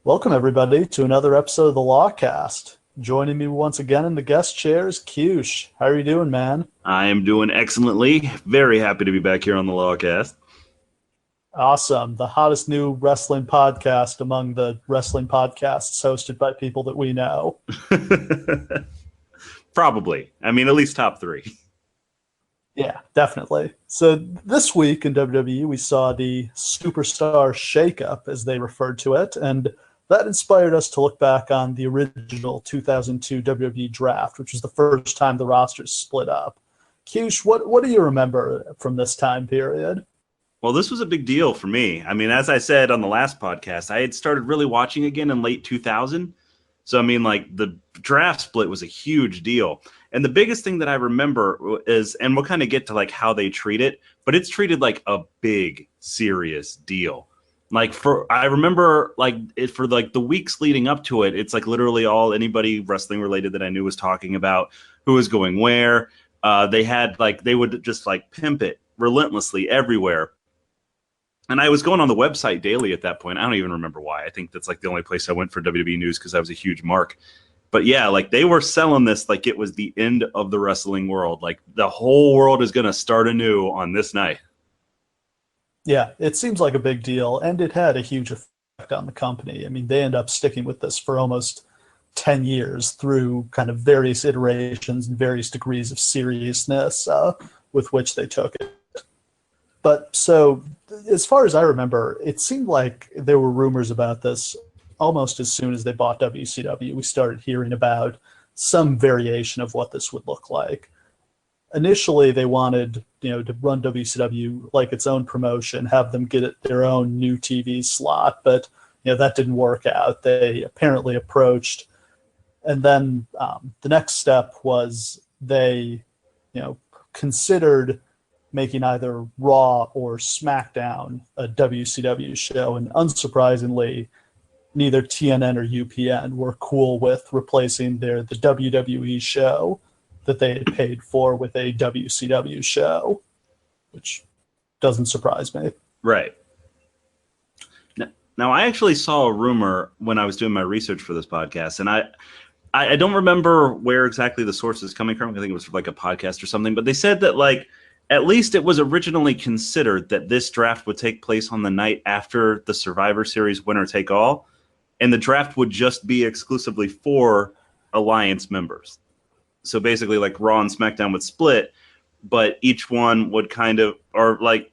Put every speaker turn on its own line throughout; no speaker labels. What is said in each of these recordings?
Welcome, everybody, to another episode of the Lawcast. Joining me once again in the guest chair is Cewsh. How are you doing, man?
I am doing excellently. Very happy to be back here on the Lawcast.
Awesome. The hottest new wrestling podcast among the wrestling podcasts hosted by people that we know.
Probably. I mean, at least top three.
Yeah, definitely. So this week in WWE, we saw the Superstar Shakeup, as they referred to it, and that inspired us to look back on the original 2002 WWE Draft, which was the first time the rosters split up. Cewsh, what do you remember from this time period?
Well, this was a big deal for me. I mean, as I said on the last podcast, I had started really watching again in late 2000. So, I mean, like, the draft split was a huge deal. And the biggest thing that I remember is, and we'll kind of get to, like, how they treat it, but it's treated like a big, serious deal. Like, I remember, like, for like the weeks leading up to it, it's like literally all anybody wrestling related that I knew was talking about who was going where. They would just like pimp it relentlessly everywhere. And I was going on the website daily at that point. I don't even remember why. I think that's like the only place I went for WWE news because I was a huge mark. But yeah, like they were selling this like it was the end of the wrestling world. Like the whole world is going to start anew on this night.
Yeah, it seems like a big deal, and it had a huge effect on the company. I mean, they end up sticking with this for almost 10 years through kind of various iterations and various degrees of seriousness with which they took it. But so, as far as I remember, it seemed like there were rumors about this almost as soon as they bought WCW. We started hearing about some variation of what this would look like. Initially, they wanted, to run WCW like its own promotion, have them get it their own new TV slot, but that didn't work out. They apparently approached, and then the next step was they, considered making either Raw or SmackDown a WCW show, and unsurprisingly, neither TNN or UPN were cool with replacing the WWE show that they had paid for with a WCW show, which doesn't surprise me.
Right. Now, I actually saw a rumor when I was doing my research for this podcast, and I don't remember where exactly the source is coming from. I think it was like a podcast or something, but they said that like at least it was originally considered that this draft would take place on the night after the Survivor Series winner take all, and the draft would just be exclusively for Alliance members. So basically, like Raw and SmackDown would split, but each one would kind of, or like,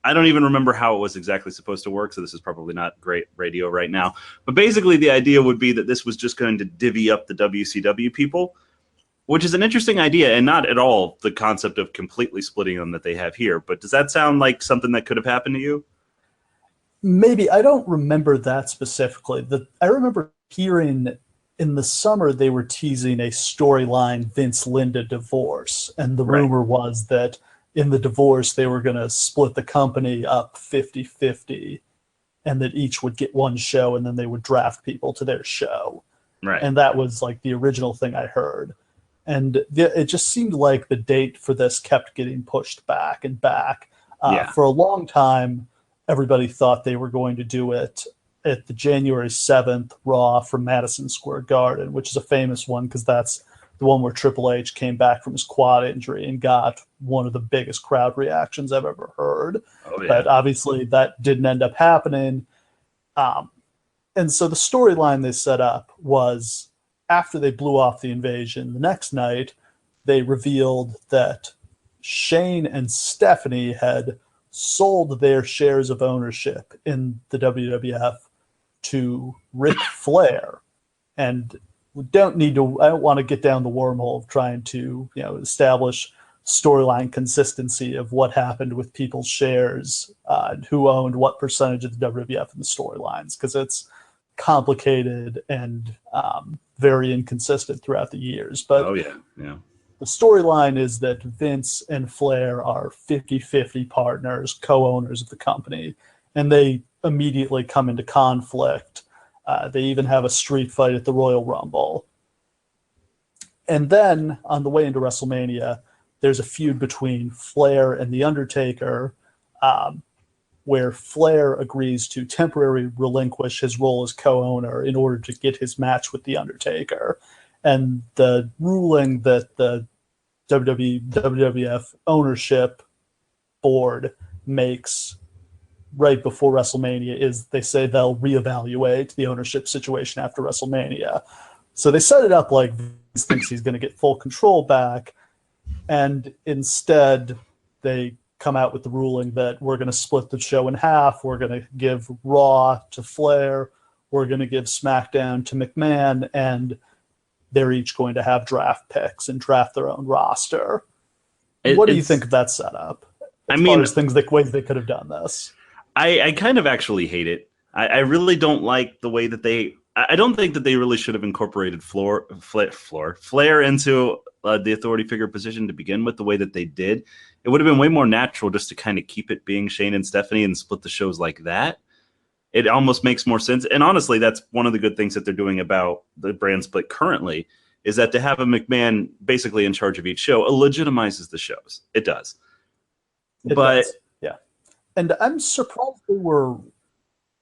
I don't even remember how it was exactly supposed to work, so this is probably not great radio right now. But basically, the idea would be that this was just going to divvy up the WCW people, which is an interesting idea, and not at all the concept of completely splitting them that they have here. But does that sound like something that could have happened to you?
Maybe. I don't remember that specifically. I remember hearing in the summer they were teasing a storyline Vince-Linda divorce, and the rumor was that in the divorce they were going to split the company up 50-50, and that each would get one show, and then they would draft people to their show.
Right.
And that was like the original thing I heard. And it just seemed like the date for this kept getting pushed back and back. For a long time, everybody thought they were going to do it at the January 7th Raw from Madison Square Garden, which is a famous one because that's the one where Triple H came back from his quad injury and got one of the biggest crowd reactions I've ever heard.
Oh, yeah.
But obviously that didn't end up happening. And so the storyline they set up was after they blew off the invasion, the next night they revealed that Shane and Stephanie had sold their shares of ownership in the WWF to Ric Flair. And I don't want to get down the wormhole of trying to, establish storyline consistency of what happened with people's shares and who owned what percentage of the WWF in the storylines, because it's complicated and very inconsistent throughout the years. But the storyline is that Vince and Flair are 50-50 partners, co-owners of the company, and they immediately come into conflict. They even have a street fight at the Royal Rumble. And then, on the way into WrestleMania, there's a feud between Flair and The Undertaker, where Flair agrees to temporarily relinquish his role as co-owner in order to get his match with The Undertaker. And the ruling that the WWF ownership board makes right before WrestleMania is they say they'll reevaluate the ownership situation after WrestleMania. So they set it up like Vince thinks he's going to get full control back, and instead they come out with the ruling that we're going to split the show in half. We're going to give Raw to Flair. We're going to give SmackDown to McMahon, and they're each going to have draft picks and draft their own roster. What do you think of that setup? As far as ways they could have done this.
I kind of actually hate it. I really don't like the way that I don't think that they really should have incorporated Flair into the authority figure position to begin with the way that they did. It would have been way more natural just to kind of keep it being Shane and Stephanie and split the shows like that. It almost makes more sense. And honestly, that's one of the good things that they're doing about the brand split currently, is that to have a McMahon basically in charge of each show legitimizes the shows. It does.
It does. Yeah. And I'm surprised they were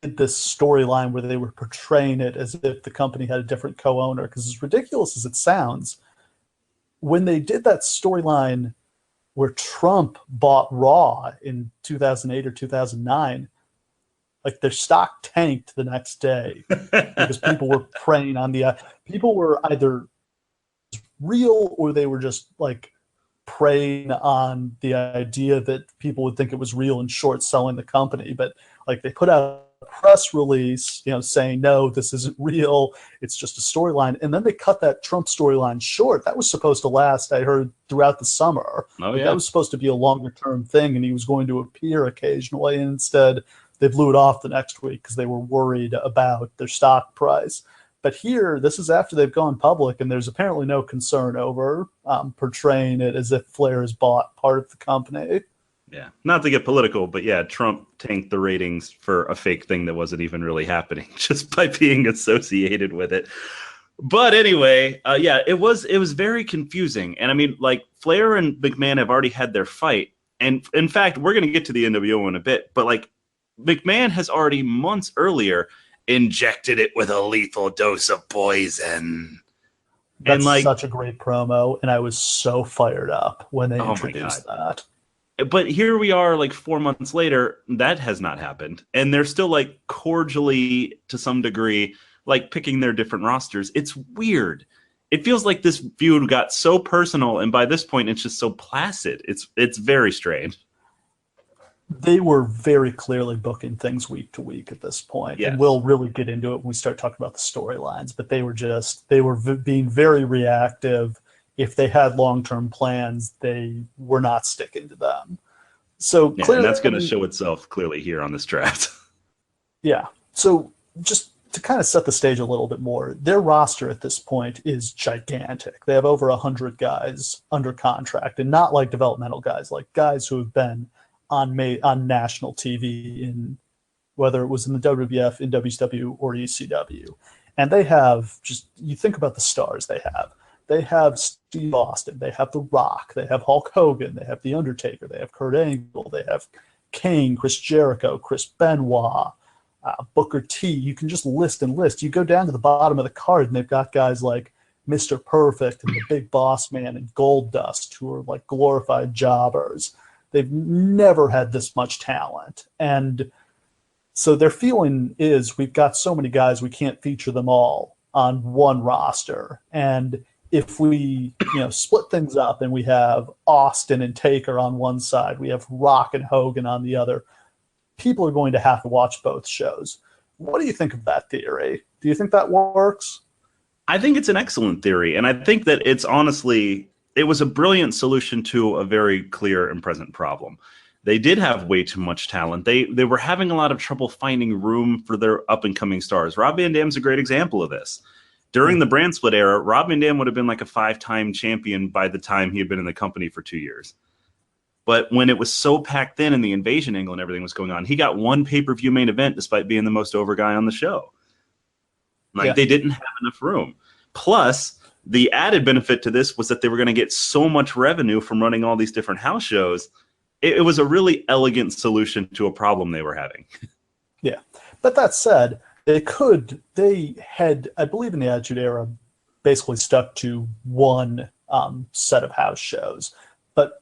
in this storyline where they were portraying it as if the company had a different co-owner, because as ridiculous as it sounds, when they did that storyline where Trump bought Raw in 2008 or 2009, like their stock tanked the next day because people were preying on people were either real or they were just like preying on the idea that people would think it was real and short selling the company. But like they put out a press release, saying, no, this isn't real. It's just a storyline. And then they cut that Trump storyline short. That was supposed to last, I heard, throughout the summer.
Oh, yeah.
That was supposed to be a longer term thing, and he was going to appear occasionally. And instead, they blew it off the next week because they were worried about their stock price. But here, this is after they've gone public, and there's apparently no concern over portraying it as if Flair has bought part of the company.
Yeah, not to get political, but yeah, Trump tanked the ratings for a fake thing that wasn't even really happening just by being associated with it. But anyway, it was very confusing. And I mean, like, Flair and McMahon have already had their fight. And in fact, we're going to get to the NWO in a bit, but like, McMahon has already months earlier injected it with a lethal dose of poison.
That's such a great promo, and I was so fired up when they introduced that.
But here we are, like 4 months later, that has not happened. And they're still like cordially, to some degree, like picking their different rosters. It's weird. It feels like this feud got so personal, and by this point, it's just so placid. It's very strange.
They were very clearly booking things week to week at this point.
Yes.
And we'll really get into it when we start talking about the storylines. But they were being very reactive. If they had long-term plans, they were not sticking to them. So clearly,
and that's going to show itself clearly here on this draft.
Yeah. So just to kind of set the stage a little bit more, their roster at this point is gigantic. They have over 100 guys under contract, and not like developmental guys, like guys who have been on national TV, in whether it was in the WWF, in WCW, or ECW. And they have you think about the stars they have. They have Steve Austin, they have The Rock, they have Hulk Hogan, they have The Undertaker, they have Kurt Angle, they have Kane, Chris Jericho, Chris Benoit, Booker T. You can just list and list. You go down to the bottom of the card, and they've got guys like Mr. Perfect and the Big Boss Man and Goldust, who are like glorified jobbers. They've never had this much talent. And so their feeling is, we've got so many guys, we can't feature them all on one roster. And if we split things up and we have Austin and Taker on one side, we have Rock and Hogan on the other, people are going to have to watch both shows. What do you think of that theory? Do you think that works?
I think it's an excellent theory. And I think that it was a brilliant solution to a very clear and present problem. They did have way too much talent. They were having a lot of trouble finding room for their up-and-coming stars. Rob Van Dam's a great example of this. During the brand split era, Rob Van Dam would have been like a 5-time champion by the time he had been in the company for 2 years. But when it was so packed in and the invasion angle and everything was going on, he got one pay-per-view main event despite being the most over guy on the show. They didn't have enough room. Plus, the added benefit to this was that they were going to get so much revenue from running all these different house shows. it was a really elegant solution to a problem they were having.
Yeah. But that said, they had, I believe in the Attitude Era, basically stuck to one set of house shows. But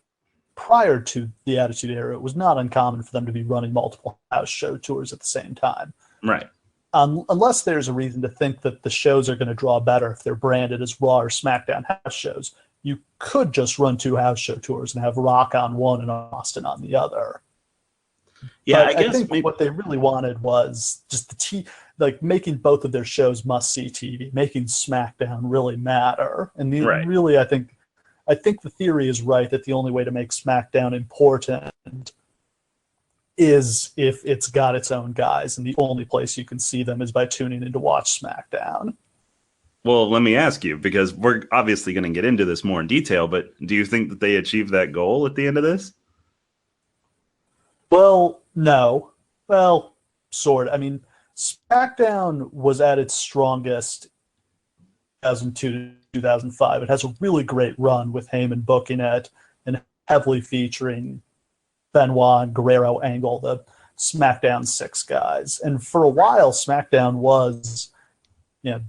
prior to the Attitude Era, it was not uncommon for them to be running multiple house show tours at the same time.
Right.
Unless there's a reason to think that the shows are going to draw better if they're branded as Raw or SmackDown house shows, you could just run 2 house show tours and have Rock on one and Austin on the other.
Yeah,
but
I guess
think what they really wanted was just making both of their shows must-see TV, making SmackDown really matter. And really, I think the theory is right that the only way to make SmackDown important is if it's got its own guys, and the only place you can see them is by tuning in to watch SmackDown.
Well, let me ask you, because we're obviously going to get into this more in detail, but do you think that they achieved that goal at the end of this?
Well, no. Well, sort of. I mean, SmackDown was at its strongest 2002 to 2005. It has a really great run with Heyman booking it and heavily featuring Benoit and Guerrero Angle, the SmackDown 6 guys. And for a while, SmackDown was,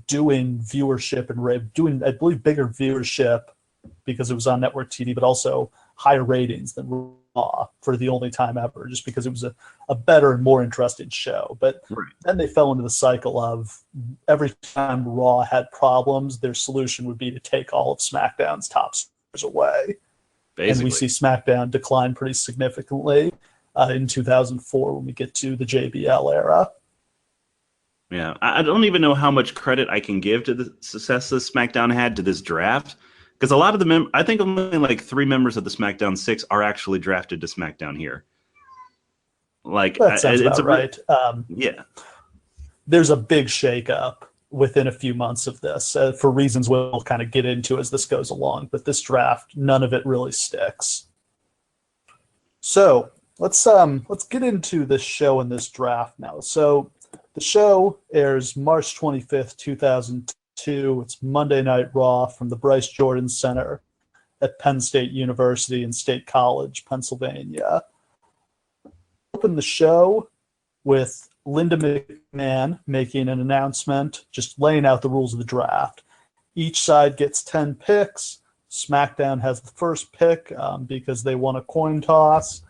doing viewership and doing, I believe, bigger viewership because it was on network TV, but also higher ratings than Raw for the only time ever, just because it was a better and more interesting show. But then they fell into the cycle of every time Raw had problems, their solution would be to take all of SmackDown's top stars away. Basically. And we see SmackDown decline pretty significantly in 2004 when we get to the JBL era.
Yeah, I don't even know how much credit I can give to the success that SmackDown had to this draft, because a lot of the I think only like 3 members of the SmackDown 6 are actually drafted to SmackDown here. Like
that sounds
it's
about right.
Yeah,
there's a big shakeup within a few months of this for reasons we'll kind of get into as this goes along. But this draft, none of it really sticks. So let's get into this show and this draft now. So the show airs March 25th, 2002. It's Monday Night Raw from the Bryce Jordan Center at Penn State University in State College, Pennsylvania. Open the show with Linda McMahon making an announcement, just laying out the rules of the draft. Each side gets 10 picks. SmackDown has the first pick because they won a coin toss.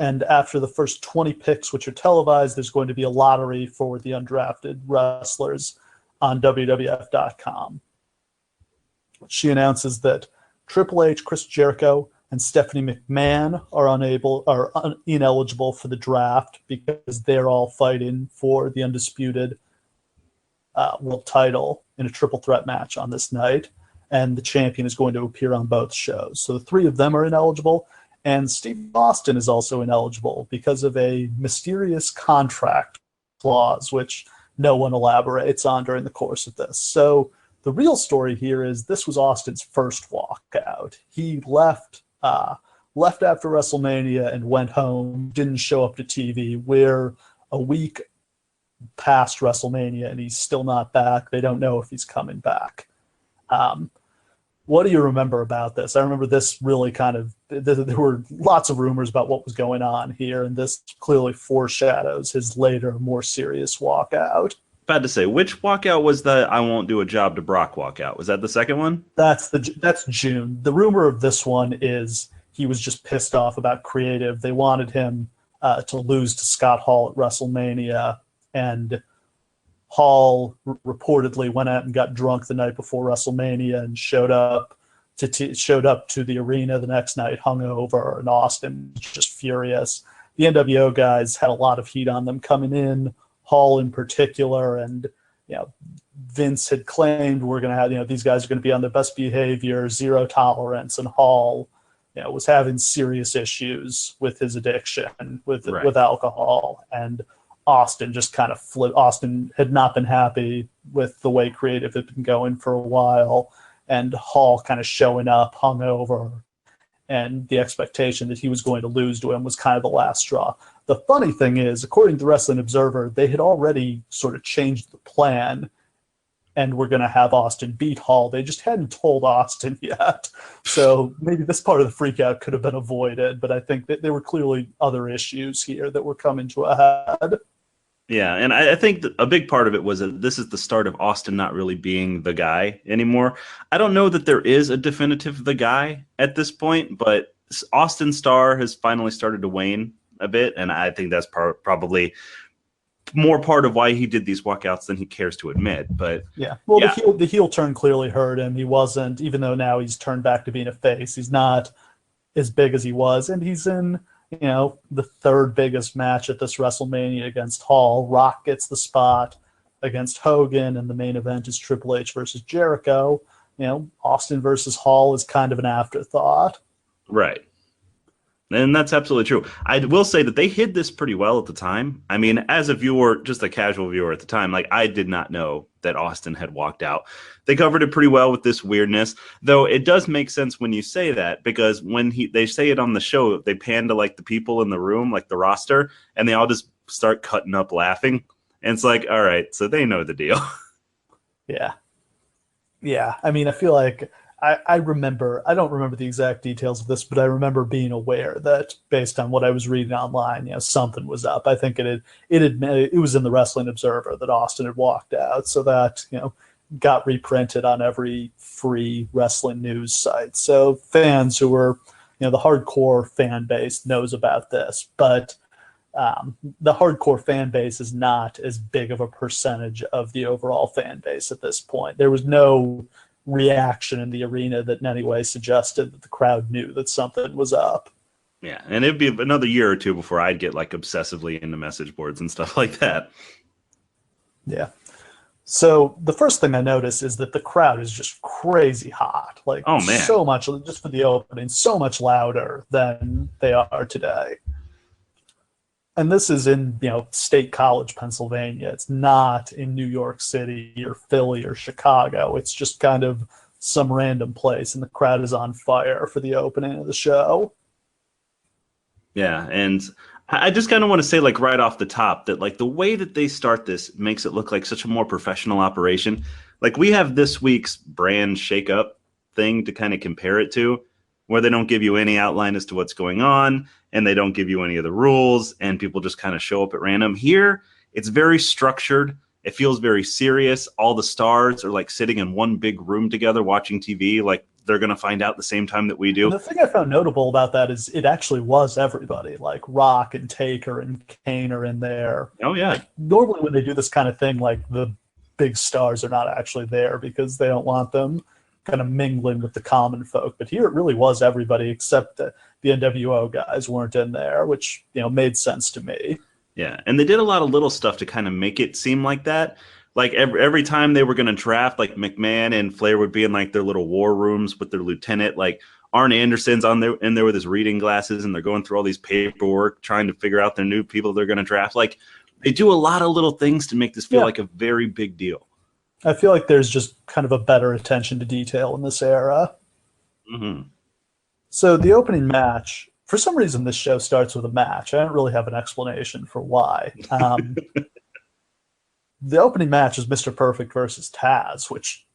And after the first 20 picks, which are televised, there's going to be a lottery for the undrafted wrestlers on WWF.com. She announces that Triple H, Chris Jericho, and Stephanie McMahon are ineligible for the draft because they're all fighting for the undisputed world title in a triple threat match on this night, and the champion is going to appear on both shows. So the 3 of them are ineligible, and Steve Austin is also ineligible because of a mysterious contract clause, which no one elaborates on during the course of this. So the real story here is this was Austin's first walkout. He left after WrestleMania and went home, didn't show up to TV. We're a week past WrestleMania and he's still not back. They don't know if he's coming back. What do you remember about this? I remember this really there were lots of rumors about what was going on here, and this clearly foreshadows his later, more serious walkout.
About to say, which walkout was the I won't do a job to Brock walkout? Was that the second one?
That's June. The rumor of this one is he was just pissed off about creative. They wanted him to lose to Scott Hall at WrestleMania, and Hall reportedly went out and got drunk the night before WrestleMania and showed up to the arena the next night hungover, and Austin was just furious. The NWO guys had a lot of heat on them coming in, Hall in particular, and Vince had claimed we're going to have these guys are going to be on their best behavior, zero tolerance, and Hall was having serious issues with his addiction with alcohol, and Austin just kind of flipped. Austin had not been happy with the way creative had been going for a while, and Hall kind of showing up hungover, and the expectation that he was going to lose to him was kind of the last straw. The funny thing is, according to the Wrestling Observer, they had already sort of changed the plan and we're going to have Austin beat Hall. They just hadn't told Austin yet. So maybe this part of the freakout could have been avoided, but I think that there were clearly other issues here that were coming to a head.
Yeah, and I think a big part of it was that this is the start of Austin not really being the guy anymore. I don't know that there is a definitive the guy at this point, but Austin's star has finally started to wane a bit, and I think that's probably more part of why he did these walkouts than he cares to admit. But
yeah, well, yeah. The heel turn clearly hurt him. He wasn't, even though now he's turned back to being a face, he's not as big as he was, and he's in, you know, the third biggest match at this WrestleMania against Hall. Rock gets the spot against Hogan, and the main event is Triple H versus Jericho. You know, Austin versus Hall is kind of an afterthought.
Right. And that's absolutely true. I will say that they hid this pretty well at the time. I mean, as a viewer, just a casual viewer at the time, like, I did not know that Austin had walked out. They covered it pretty well with this weirdness, though it does make sense when you say that, because when they say it on the show, they pan to like the people in the room, like the roster, and they all just start cutting up laughing. And it's like, all right, so they know the deal.
Yeah. Yeah. I mean, I feel like I remember, I don't remember the exact details of this, but I remember being aware that based on what I was reading online, you know, something was up. I think it was in the Wrestling Observer that Austin had walked out, so that, you know, got reprinted on every free wrestling news site. So fans who were, you know, the hardcore fan base knows about this, but the hardcore fan base is not as big of a percentage of the overall fan base at this point. There was no reaction in the arena that in any way suggested that the crowd knew that something was up.
Yeah, and it'd be another year or two before I'd get like obsessively into message boards and stuff like that.
Yeah. So the first thing I notice is that the crowd is just crazy hot. Like,
oh man,
so much, just for the opening, so much louder than they are today. And this is in, you know, State College, Pennsylvania. It's not in New York City or Philly or Chicago. It's just kind of some random place, and the crowd is on fire for the opening of the show.
Yeah, and I just kind of want to say, like, right off the top, that like the way that they start this makes it look like such a more professional operation. Like, we have this week's brand shakeup thing to kind of compare it to, where they don't give you any outline as to what's going on, and they don't give you any of the rules, and people just kind of show up at random. Here, it's very structured. It feels very serious. All the stars are like sitting in one big room together watching TV, like they're going to find out the same time that we do.
And the thing I found notable about that is it actually was everybody. Like, Rock and Taker and Kane are in there.
Oh, yeah.
Like, normally when they do this kind of thing, like, the big stars are not actually there because they don't want them kind of mingling with the common folk. But here it really was everybody, except the NWO guys weren't in there, which, you know, made sense to me.
Yeah, and they did a lot of little stuff to kind of make it seem like that. Like, every time they were going to draft, like, McMahon and Flair would be in like their little war rooms with their lieutenant. Like, Arn Anderson's in there with his reading glasses, and they're going through all these paperwork trying to figure out their new people they're going to draft. Like, they do a lot of little things to make this feel like a very big deal.
I feel like there's just kind of a better attention to detail in this era.
Mm-hmm.
So the opening match, for some reason this show starts with a match. I don't really have an explanation for why. The opening match is Mr. Perfect versus Taz, which,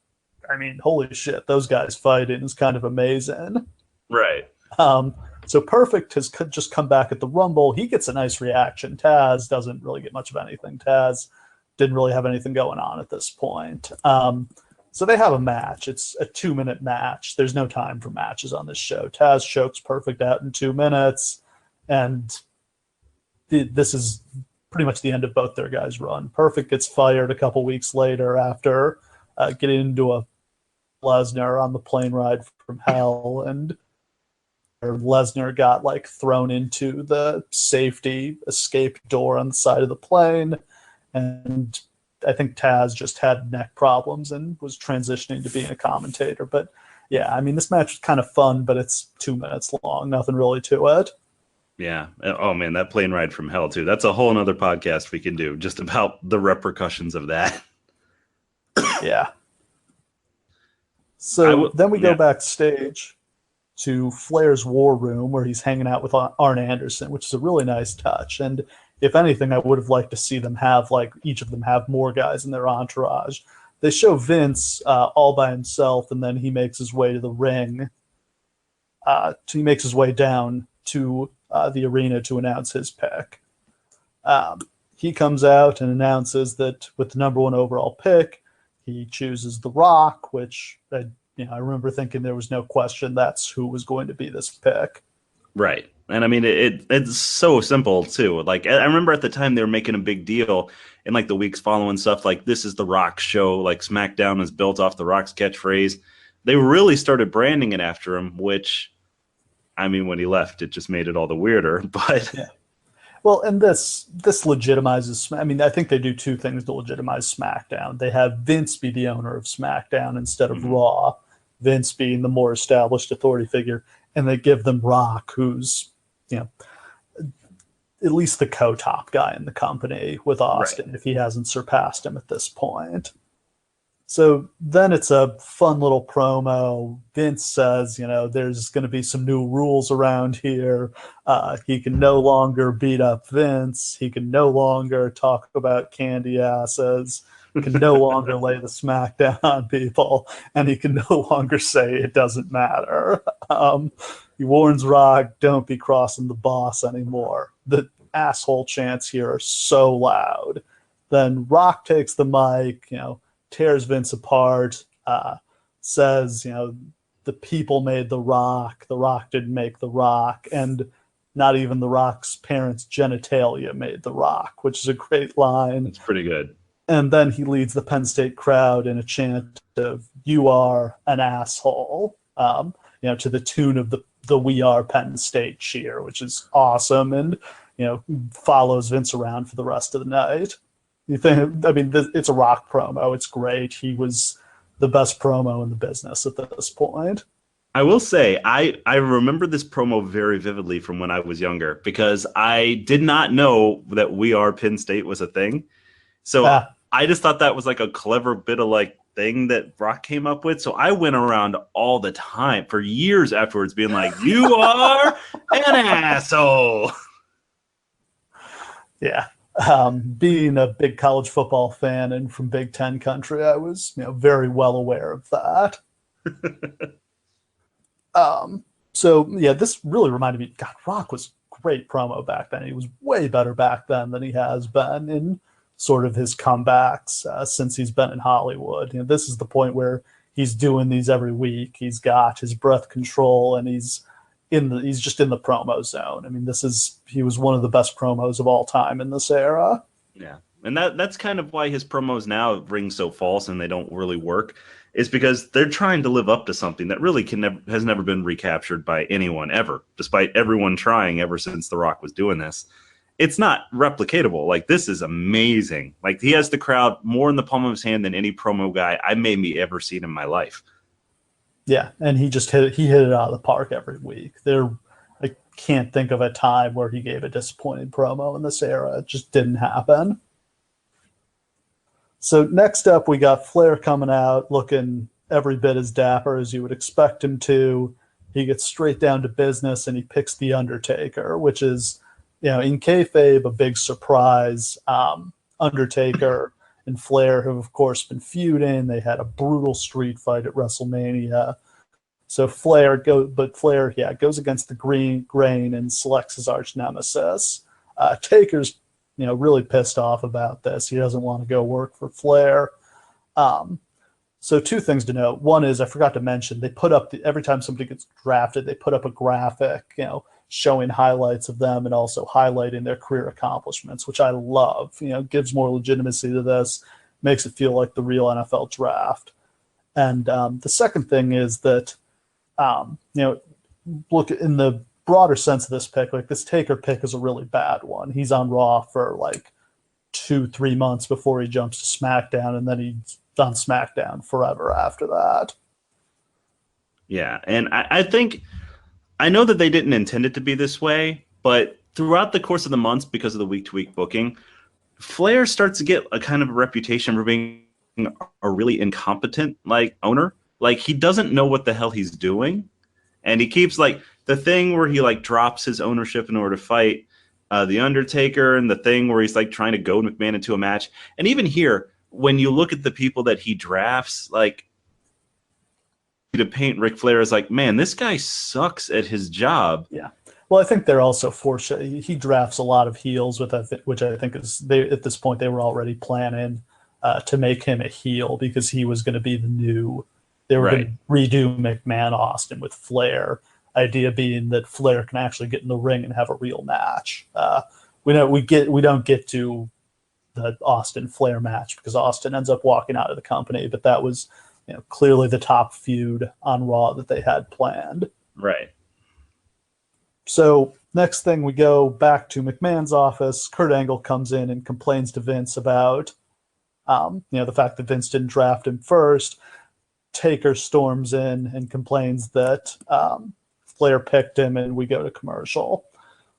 I mean, holy shit, those guys fighting is kind of amazing.
Right.
So Perfect has just come back at the Rumble. He gets a nice reaction. Taz doesn't really get much of anything. Taz didn't really have anything going on at this point. So they have a match. It's a 2-minute match. There's no time for matches on this show. Taz chokes Perfect out in 2 minutes, and this is pretty much the end of both their guys' run. Perfect gets fired a couple weeks later after getting into a Lesnar on the plane ride from hell, and Lesnar got like thrown into the safety escape door on the side of the plane, and I think Taz just had neck problems and was transitioning to being a commentator. But yeah, I mean, this match was kind of fun, but it's 2 minutes long. Nothing really to it.
Yeah. Oh man, that plane ride from hell too. That's a whole nother podcast we can do just about the repercussions of that.
Yeah. So then we go backstage to Flair's War Room, where he's hanging out with Arn Anderson, which is a really nice touch. And if anything, I would have liked to see them have, like, each of them have more guys in their entourage. they show Vince all by himself, and then he makes his way to the ring. He makes his way down to the arena to announce his pick. He comes out and announces that with the number 1 overall pick, he chooses The Rock, which I remember thinking there was no question that's who was going to be this pick.
Right. And I mean, it's so simple too. Like, I remember at the time they were making a big deal in like the weeks following stuff like this is The Rock's show. Like SmackDown is built off The Rock's catchphrase. They really started branding it after him, which, I mean, when he left, it just made it all the weirder. But
yeah. Well, and this legitimizes. I mean, I think they do 2 things to legitimize SmackDown. They have Vince be the owner of SmackDown instead of Raw, Vince being the more established authority figure, and they give them Rock, who's at least the co-top guy in the company with Austin, if he hasn't surpassed him at this point. So then it's a fun little promo. Vince says, there's going to be some new rules around here. He can no longer beat up Vince. He can no longer talk about candy asses. He can no longer lay the smackdown on people. And he can no longer say it doesn't matter. He warns Rock, don't be crossing the boss anymore. The asshole chants here are so loud. Then Rock takes the mic, tears Vince apart, says, the people made The Rock didn't make The Rock, and not even The Rock's parents' genitalia made The Rock, which is a great line.
It's pretty good.
And then he leads the Penn State crowd in a chant of "You are an asshole," to the tune of the "We Are Penn State" cheer, which is awesome, and follows Vince around for the rest of the night. It's a Rock promo. It's great. He was the best promo in the business at this point.
I will say, I remember this promo very vividly from when I was younger because I did not know that "We Are Penn State" was a thing. So I just thought that was like a clever bit of like thing that Rock came up with. So I went around all the time for years afterwards being like, "You are an asshole."
Yeah. Being a big college football fan and from Big Ten country, I was very well aware of that. So yeah, this really reminded me, God, Rock was great promo back then. He was way better back then than he has been in sort of his comebacks since he's been in Hollywood. This is the point where he's doing these every week. He's got his breath control and he's just in the promo zone. I mean, he was one of the best promos of all time in this era.
Yeah. And that's kind of why his promos now ring so false and they don't really work, is because they're trying to live up to something that really has never been recaptured by anyone ever, despite everyone trying ever since The Rock was doing this. It's not replicatable. Like, this is amazing. Like, he has the crowd more in the palm of his hand than any promo guy I maybe ever seen in my life.
Yeah, and he hit it out of the park every week. I can't think of a time where he gave a disappointing promo in this era. It just didn't happen. So next up, we got Flair coming out looking every bit as dapper as you would expect him to. He gets straight down to business and he picks The Undertaker, which is, in kayfabe, a big surprise. Undertaker and Flair have, of course, been feuding. They had a brutal street fight at WrestleMania. So Flair goes against the grain and selects his arch nemesis. Taker's, really pissed off about this. He doesn't want to go work for Flair. So 2 things to note. One is, I forgot to mention, they put up every time somebody gets drafted, they put up a graphic, showing highlights of them and also highlighting their career accomplishments, which I love. Gives more legitimacy to this, makes it feel like the real NFL draft. And the second thing is that, look, in the broader sense of this pick, like, this Taker pick is a really bad one. He's on Raw for like 2-3 months before he jumps to SmackDown, and then he's on SmackDown forever after that.
Yeah, and I think, I know that they didn't intend it to be this way, but throughout the course of the months, because of the week-to-week booking, Flair starts to get a kind of a reputation for being a really incompetent owner. Like, he doesn't know what the hell he's doing, and he keeps the thing where he drops his ownership in order to fight the Undertaker, and the thing where he's trying to goad McMahon into a match. And even here, when you look at the people that he drafts, like, to paint Ric Flair as like, man, this guy sucks at his job.
Yeah. Well, I think they're also he drafts a lot of heels, which I think is at this point they were already planning to make him a heel because he was going to be the new. They were going to redo McMahon Austin with Flair. Idea being that Flair can actually get in the ring and have a real match. We don't get to the Austin Flair match because Austin ends up walking out of the company, but that was clearly the top feud on Raw that they had planned.
Right.
So next thing, we go back to McMahon's office. Kurt Angle comes in and complains to Vince about the fact that Vince didn't draft him first. Taker storms in and complains that Flair picked him, and we go to commercial.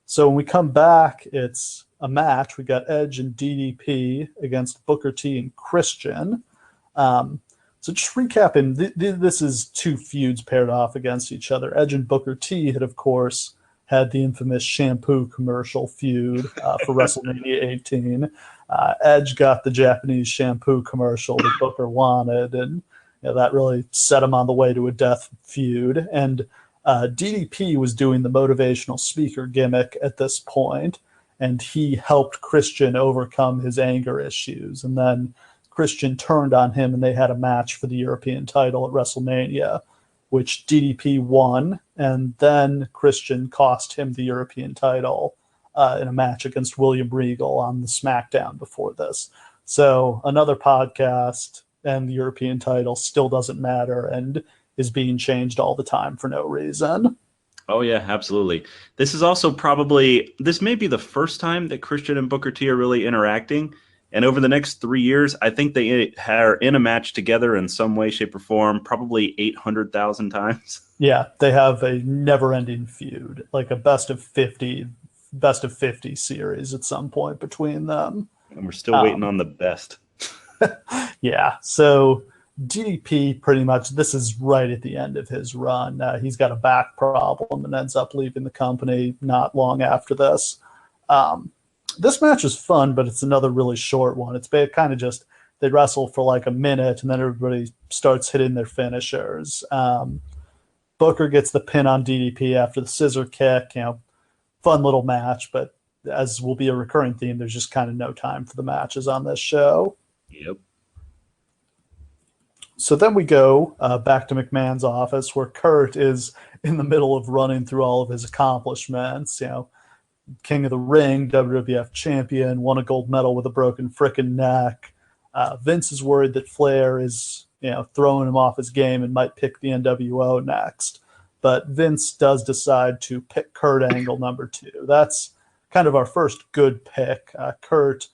So when we come back, it's a match. We got Edge and DDP against Booker T and Christian. So just recapping, this is two feuds paired off against each other. Edge and Booker T had, of course, had the infamous shampoo commercial feud for WrestleMania 18. Edge got the Japanese shampoo commercial that Booker wanted, and that really set him on the way to a death feud. And DDP was doing the motivational speaker gimmick at this point, and he helped Christian overcome his anger issues. And then Christian turned on him, and they had a match for the European title at WrestleMania, which DDP won, and then Christian cost him the European title in a match against William Regal on the SmackDown before this. So another podcast, and the European title still doesn't matter and is being changed all the time for no reason.
Oh, yeah, absolutely. This may be the first time that Christian and Booker T are really interacting. And over the next 3 years, I think they are in a match together in some way, shape, or form, probably 800,000 times.
Yeah, they have a never-ending feud, like a best of 50 series at some point between them.
And we're still waiting on the best.
Yeah, so DDP pretty much, this is right at the end of his run. He's got a back problem and ends up leaving the company not long after this. This match is fun, but it's another really short one. It's kind of just they wrestle for like a minute, and then everybody starts hitting their finishers. Booker gets the pin on DDP after the scissor kick. Fun little match, but as will be a recurring theme, there's just kind of no time for the matches on this show.
Yep.
So then we go back to McMahon's office, where Kurt is in the middle of running through all of his accomplishments. King of the Ring, WWF champion, won a gold medal with a broken frickin' neck. Vince is worried that Flair is, throwing him off his game and might pick the NWO next. But Vince does decide to pick Kurt Angle number 2. That's kind of our first good pick. Kurt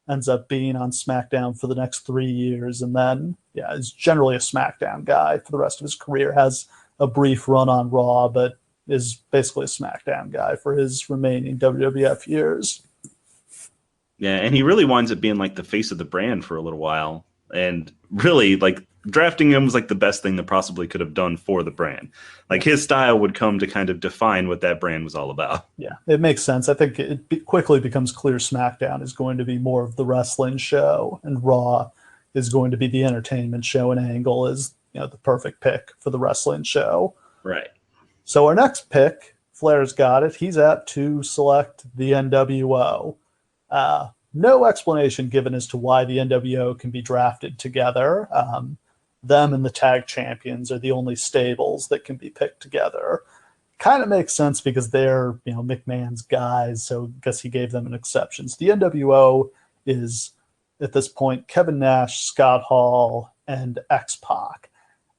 ends up being on SmackDown for the next 3 years, and then, is generally a SmackDown guy for the rest of his career. Has a brief run on Raw, but is basically a SmackDown guy for his remaining WWF years.
Yeah, and he really winds up being like the face of the brand for a little while. And really, like, drafting him was like the best thing that possibly could have done for the brand. Like, his style would come to kind of define what that brand was all about.
Yeah, it makes sense. I think it quickly becomes clear SmackDown is going to be more of the wrestling show, and Raw is going to be the entertainment show, and Angle is, the perfect pick for the wrestling show.
Right.
So our next pick, Flair's got it. He's apt to select the NWO. No explanation given as to why the NWO can be drafted together. Them and the tag champions are the only stables that can be picked together. Kind of makes sense because they're, McMahon's guys, so I guess he gave them an exception. So the NWO is, at this point, Kevin Nash, Scott Hall, and X-Pac.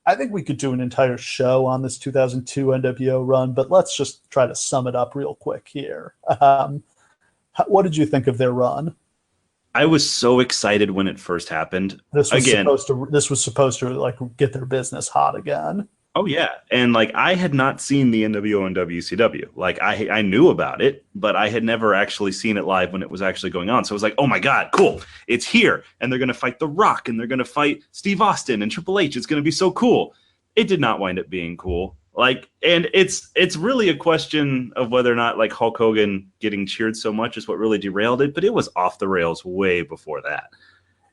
I think we could do an entire show on this 2002 NWO run, but let's just try to sum it up real quick here. What did you think of their run?
I was so excited when it first happened.
This was supposed to like get their business hot again.
Oh yeah, and like I had not seen the NWO and WCW. Like I knew about it, but I had never actually seen it live when it was actually going on. So I was like, oh my god, cool! It's here, and they're gonna fight The Rock, and they're gonna fight Steve Austin and Triple H. It's gonna be so cool. It did not wind up being cool. Like, and it's really a question of whether or not like Hulk Hogan getting cheered so much is what really derailed it. But it was off the rails way before that.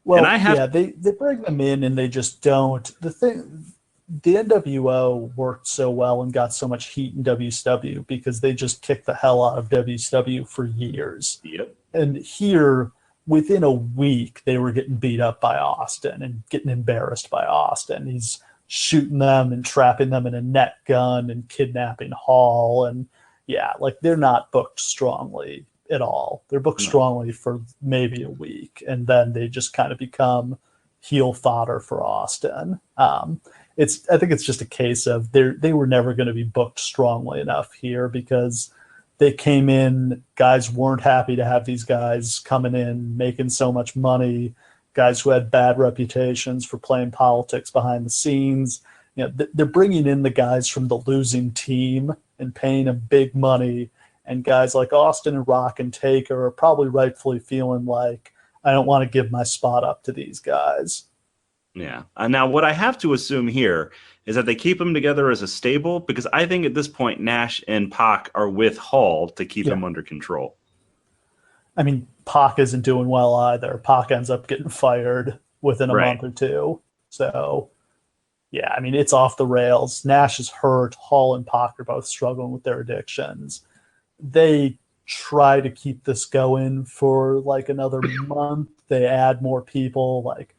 And
Well,
I have
yeah, they bring them in and they just don't. The NWO worked so well and got so much heat in WCW because they just kicked the hell out of WCW for years.
yep.
And here, within a week, they were getting beat up by Austin and getting embarrassed by Austin. He's shooting them and trapping them in a net gun and kidnapping Hall. And yeah, like they're not booked strongly at all. They're booked
No.
strongly for maybe a week, and then they just kind of become heel fodder for Austin. I think it's just a case of they were never going to be booked strongly enough here because they came in, guys weren't happy to have these guys coming in making so much money, guys who had bad reputations for playing politics behind the scenes. You know, they're bringing in the guys from the losing team and paying them big money, and guys like Austin and Rock and Taker are probably rightfully feeling like, I don't want to give my spot up to these guys.
Yeah. Now, what I have to assume here is that they keep them together as a stable because I think at this point Nash and Pac are with Hall to keep
Yeah.
him under control.
I mean, Pac isn't doing well either. Pac ends up getting fired within a
Right.
month or two. So, yeah, I mean, it's off the rails. Nash is hurt. Hall and Pac are both struggling with their addictions. They try to keep this going for like another month. They add more people, like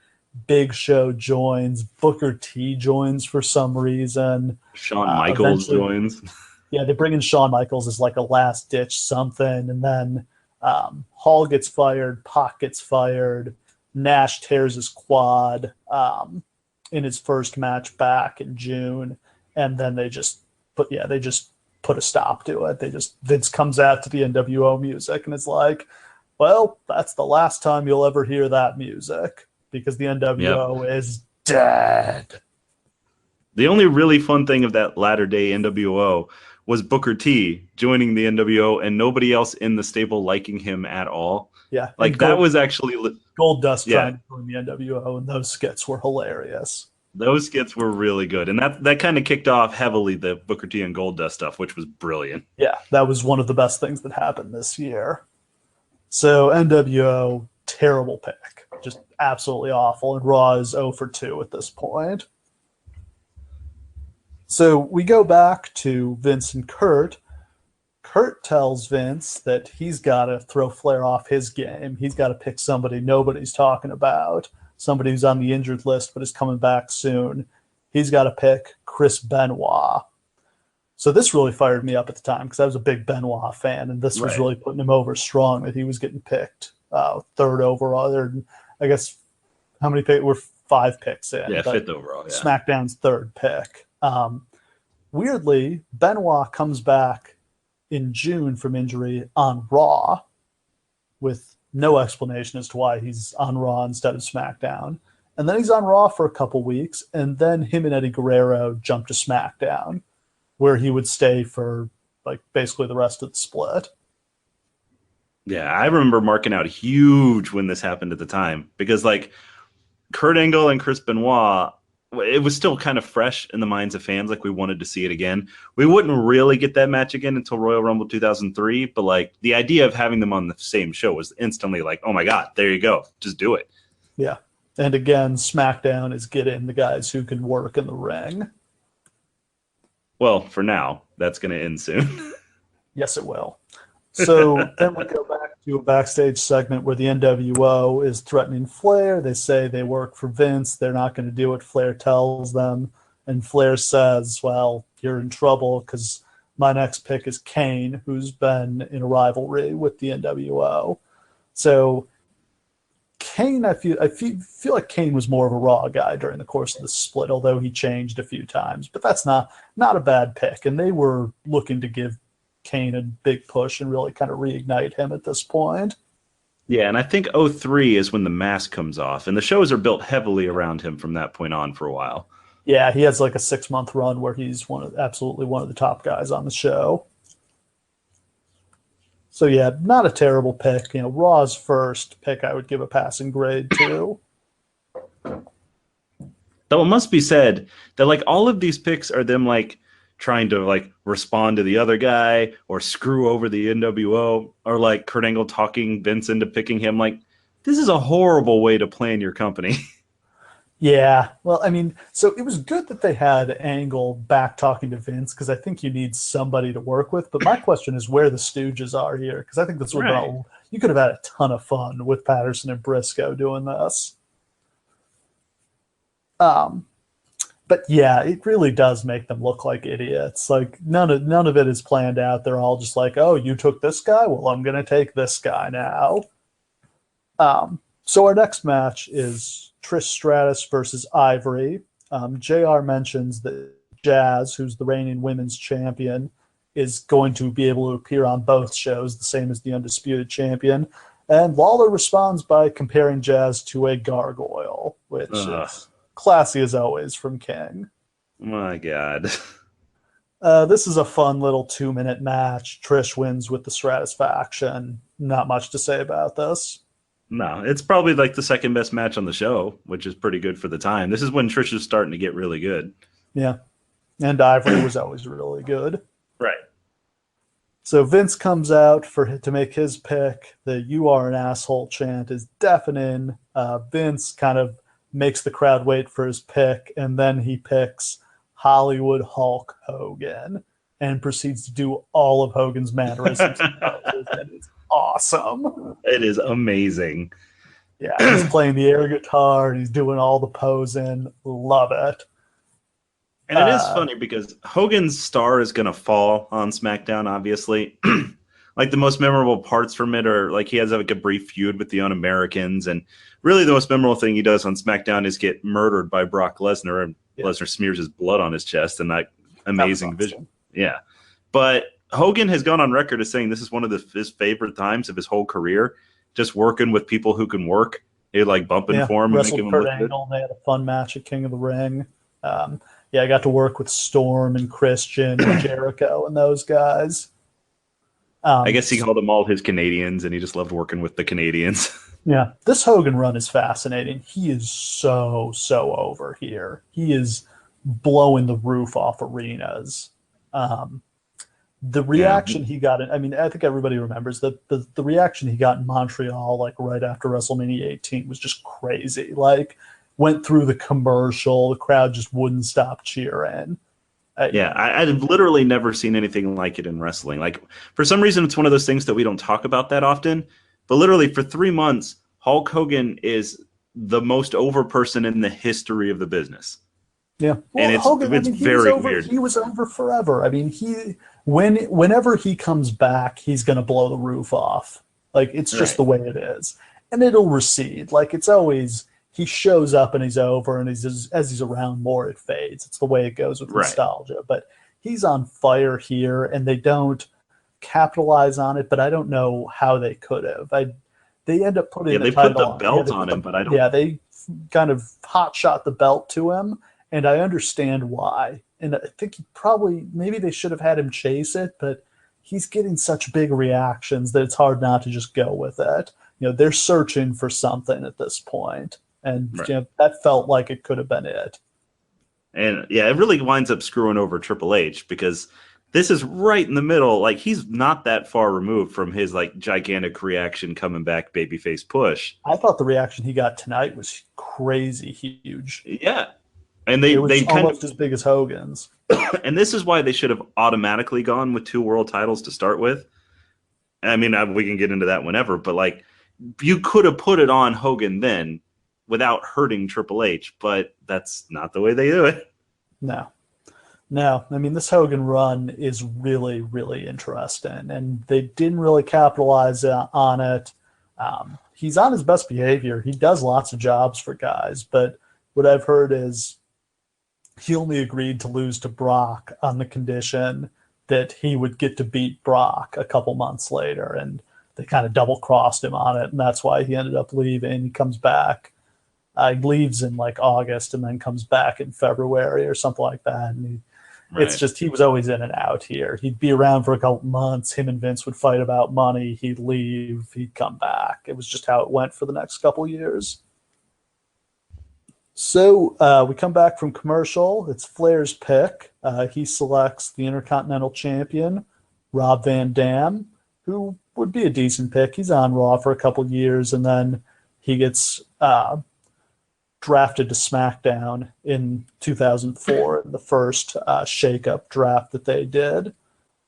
Big Show joins, Booker T joins for some reason.
Shawn Michaels
Eventually,
joins.
yeah, they bring in Shawn Michaels as like a last ditch something, and then Hall gets fired, Pac gets fired, Nash tears his quad in his first match back in June, and then they just put a stop to it. Vince comes out to the NWO music and it's like, well, that's the last time you'll ever hear that music because the NWO is dead.
The only really fun thing of that latter day NWO was Booker T joining the NWO and nobody else in the stable liking him at all.
Yeah,
Like that was actually
Gold Dust
yeah.
trying to join the NWO, and those skits were hilarious.
Those skits were really good, and that kind of kicked off heavily the Booker T and Gold Dust stuff, which was brilliant.
Yeah, that was one of the best things that happened this year. So NWO, terrible pick, just absolutely awful, and Raw is 0 for 2 at this point. So we go back to Vince and Kurt. Kurt tells Vince that he's got to throw Flair off his game. He's got to pick somebody nobody's talking about, somebody who's on the injured list but is coming back soon. He's got to pick Chris Benoit. So this really fired me up at the time because I was a big Benoit fan, and this was really putting him over strong that he was getting picked third overall. I guess how many picks? We're 5 picks in.
Yeah, 5th overall. Yeah.
SmackDown's third pick. Weirdly, Benoit comes back in June from injury on Raw with no explanation as to why he's on Raw instead of SmackDown. And then he's on Raw for a couple weeks, and then him and Eddie Guerrero jump to SmackDown, where he would stay for like basically the rest of the split.
Yeah, I remember marking out huge when this happened at the time because like Kurt Angle and Chris Benoit, it was still kind of fresh in the minds of fans. Like we wanted to see it again. We wouldn't really get that match again until Royal Rumble 2003. But like the idea of having them on the same show was instantly like, oh my God, there you go. Just do it.
Yeah. And again, SmackDown is getting the guys who can work in the ring.
Well, for now, that's going to end soon.
Yes, it will. So then we go back to a backstage segment where the NWO is threatening Flair. They say they work for Vince. They're not going to do what Flair tells them. And Flair says, well, you're in trouble because my next pick is Kane, who's been in a rivalry with the NWO. So Kane, I feel like Kane was more of a Raw guy during the course of the split, although he changed a few times. But that's not a bad pick. And they were looking to give Kane a big push and really kind of reignite him at this point.
Yeah, and I think 03 is when the mask comes off, and the shows are built heavily around him from that point on for a while.
Yeah, he has like a 6-month run where he's absolutely one of the top guys on the show. So yeah, not a terrible pick. You know, Raw's first pick I would give a passing grade to.
Though it must be said that like all of these picks are them like trying to like respond to the other guy or screw over the NWO or like Kurt Angle talking Vince into picking him. Like this is a horrible way to plan your company.
Yeah, well, I mean, so it was good that they had Angle back talking to Vince because I think you need somebody to work with. But my question is where the Stooges are here because I think this would have been you could have had a ton of fun with Patterson and Briscoe doing this. But yeah, it really does make them look like idiots. Like none of it is planned out. They're all just like, "Oh, you took this guy? Well, I'm going to take this guy now." So our next match is Trish Stratus versus Ivory. JR mentions that Jazz, who's the reigning women's champion, is going to be able to appear on both shows, the same as the undisputed champion. And Lawler responds by comparing Jazz to a gargoyle, which is classy as always from King.
My God.
This is a fun little 2-minute match. Trish wins with the Stratusfaction. Not much to say about this.
No, it's probably like the second best match on the show, which is pretty good for the time. This is when Trish is starting to get really good.
Yeah. And Ivory was always really good.
Right.
So Vince comes out to make his pick. The "You are an asshole" chant is deafening. Vince kind of makes the crowd wait for his pick, and then he picks Hollywood Hulk Hogan and proceeds to do all of Hogan's mannerisms. And it's awesome.
It is amazing.
Yeah, he's playing the air guitar and he's doing all the posing. Love it.
And it is funny because Hogan's star is going to fall on SmackDown, obviously. Like the most memorable parts from it are like he has like a brief feud with the Un-Americans. And really the most memorable thing he does on SmackDown is get murdered by Brock Lesnar. And Lesnar smears his blood on his chest and that amazing vision. Yeah. But Hogan has gone on record as saying this is one of his favorite times of his whole career, just working with people who can work. He like bumping for him.
Wrestled Kurt Angle. They had a fun match at King of the Ring. I got to work with Storm and Christian and Jericho and those guys.
I guess he called them all his Canadians, and he just loved working with the Canadians.
Yeah, this Hogan run is fascinating. He is so over here. He is blowing the roof off arenas. The reaction he got, I think everybody remembers the reaction he got in Montreal, like right after WrestleMania 18, was just crazy. Like, went through the commercial, the crowd just wouldn't stop cheering.
I've literally never seen anything like it in wrestling. Like, for some reason, it's one of those things that we don't talk about that often. But literally, for 3 months, Hulk Hogan is the most over person in the history of the business.
Yeah, well,
and it's very weird.
He was over forever. I mean, whenever he comes back, he's going to blow the roof off. Like, it's just the way it is, and it'll recede. Like, it's always he shows up and he's over, and as he's around more, it fades. It's the way it goes with nostalgia. But he's on fire here, and they don't capitalize on it. But I don't know how they could have. They end up putting
they put the belt on him, but I don't.
Yeah, they kind of hot shot the belt to him. And I understand why. And I think maybe they should have had him chase it, but he's getting such big reactions that it's hard not to just go with it. They're searching for something at this point. And that felt like it could have been it.
And it really winds up screwing over Triple H because this is right in the middle. Like, he's not that far removed from his like gigantic reaction coming back babyface push.
I thought the reaction he got tonight was crazy huge.
Yeah. And they
almost
kind of
as big as Hogan's.
And this is why they should have automatically gone with 2 world titles to start with. I mean, we can get into that whenever, but like you could have put it on Hogan then without hurting Triple H, but that's not the way they do it.
No. I mean, this Hogan run is really, really interesting, and they didn't really capitalize on it. He's on his best behavior. He does lots of jobs for guys, but what I've heard is he only agreed to lose to Brock on the condition that he would get to beat Brock a couple months later, and they kind of double-crossed him on it, and that's why he ended up leaving. He comes back. He leaves in like August and then comes back in February or something like that. And it's just he was always in and out here. He'd be around for a couple months. Him and Vince would fight about money. He'd leave. He'd come back. It was just how it went for the next couple years. So we come back from commercial. It's Flair's pick. He selects the Intercontinental Champion, Rob Van Dam, who would be a decent pick. He's on Raw for a couple years, and then he gets drafted to SmackDown in 2004 in the first Shakeup draft that they did.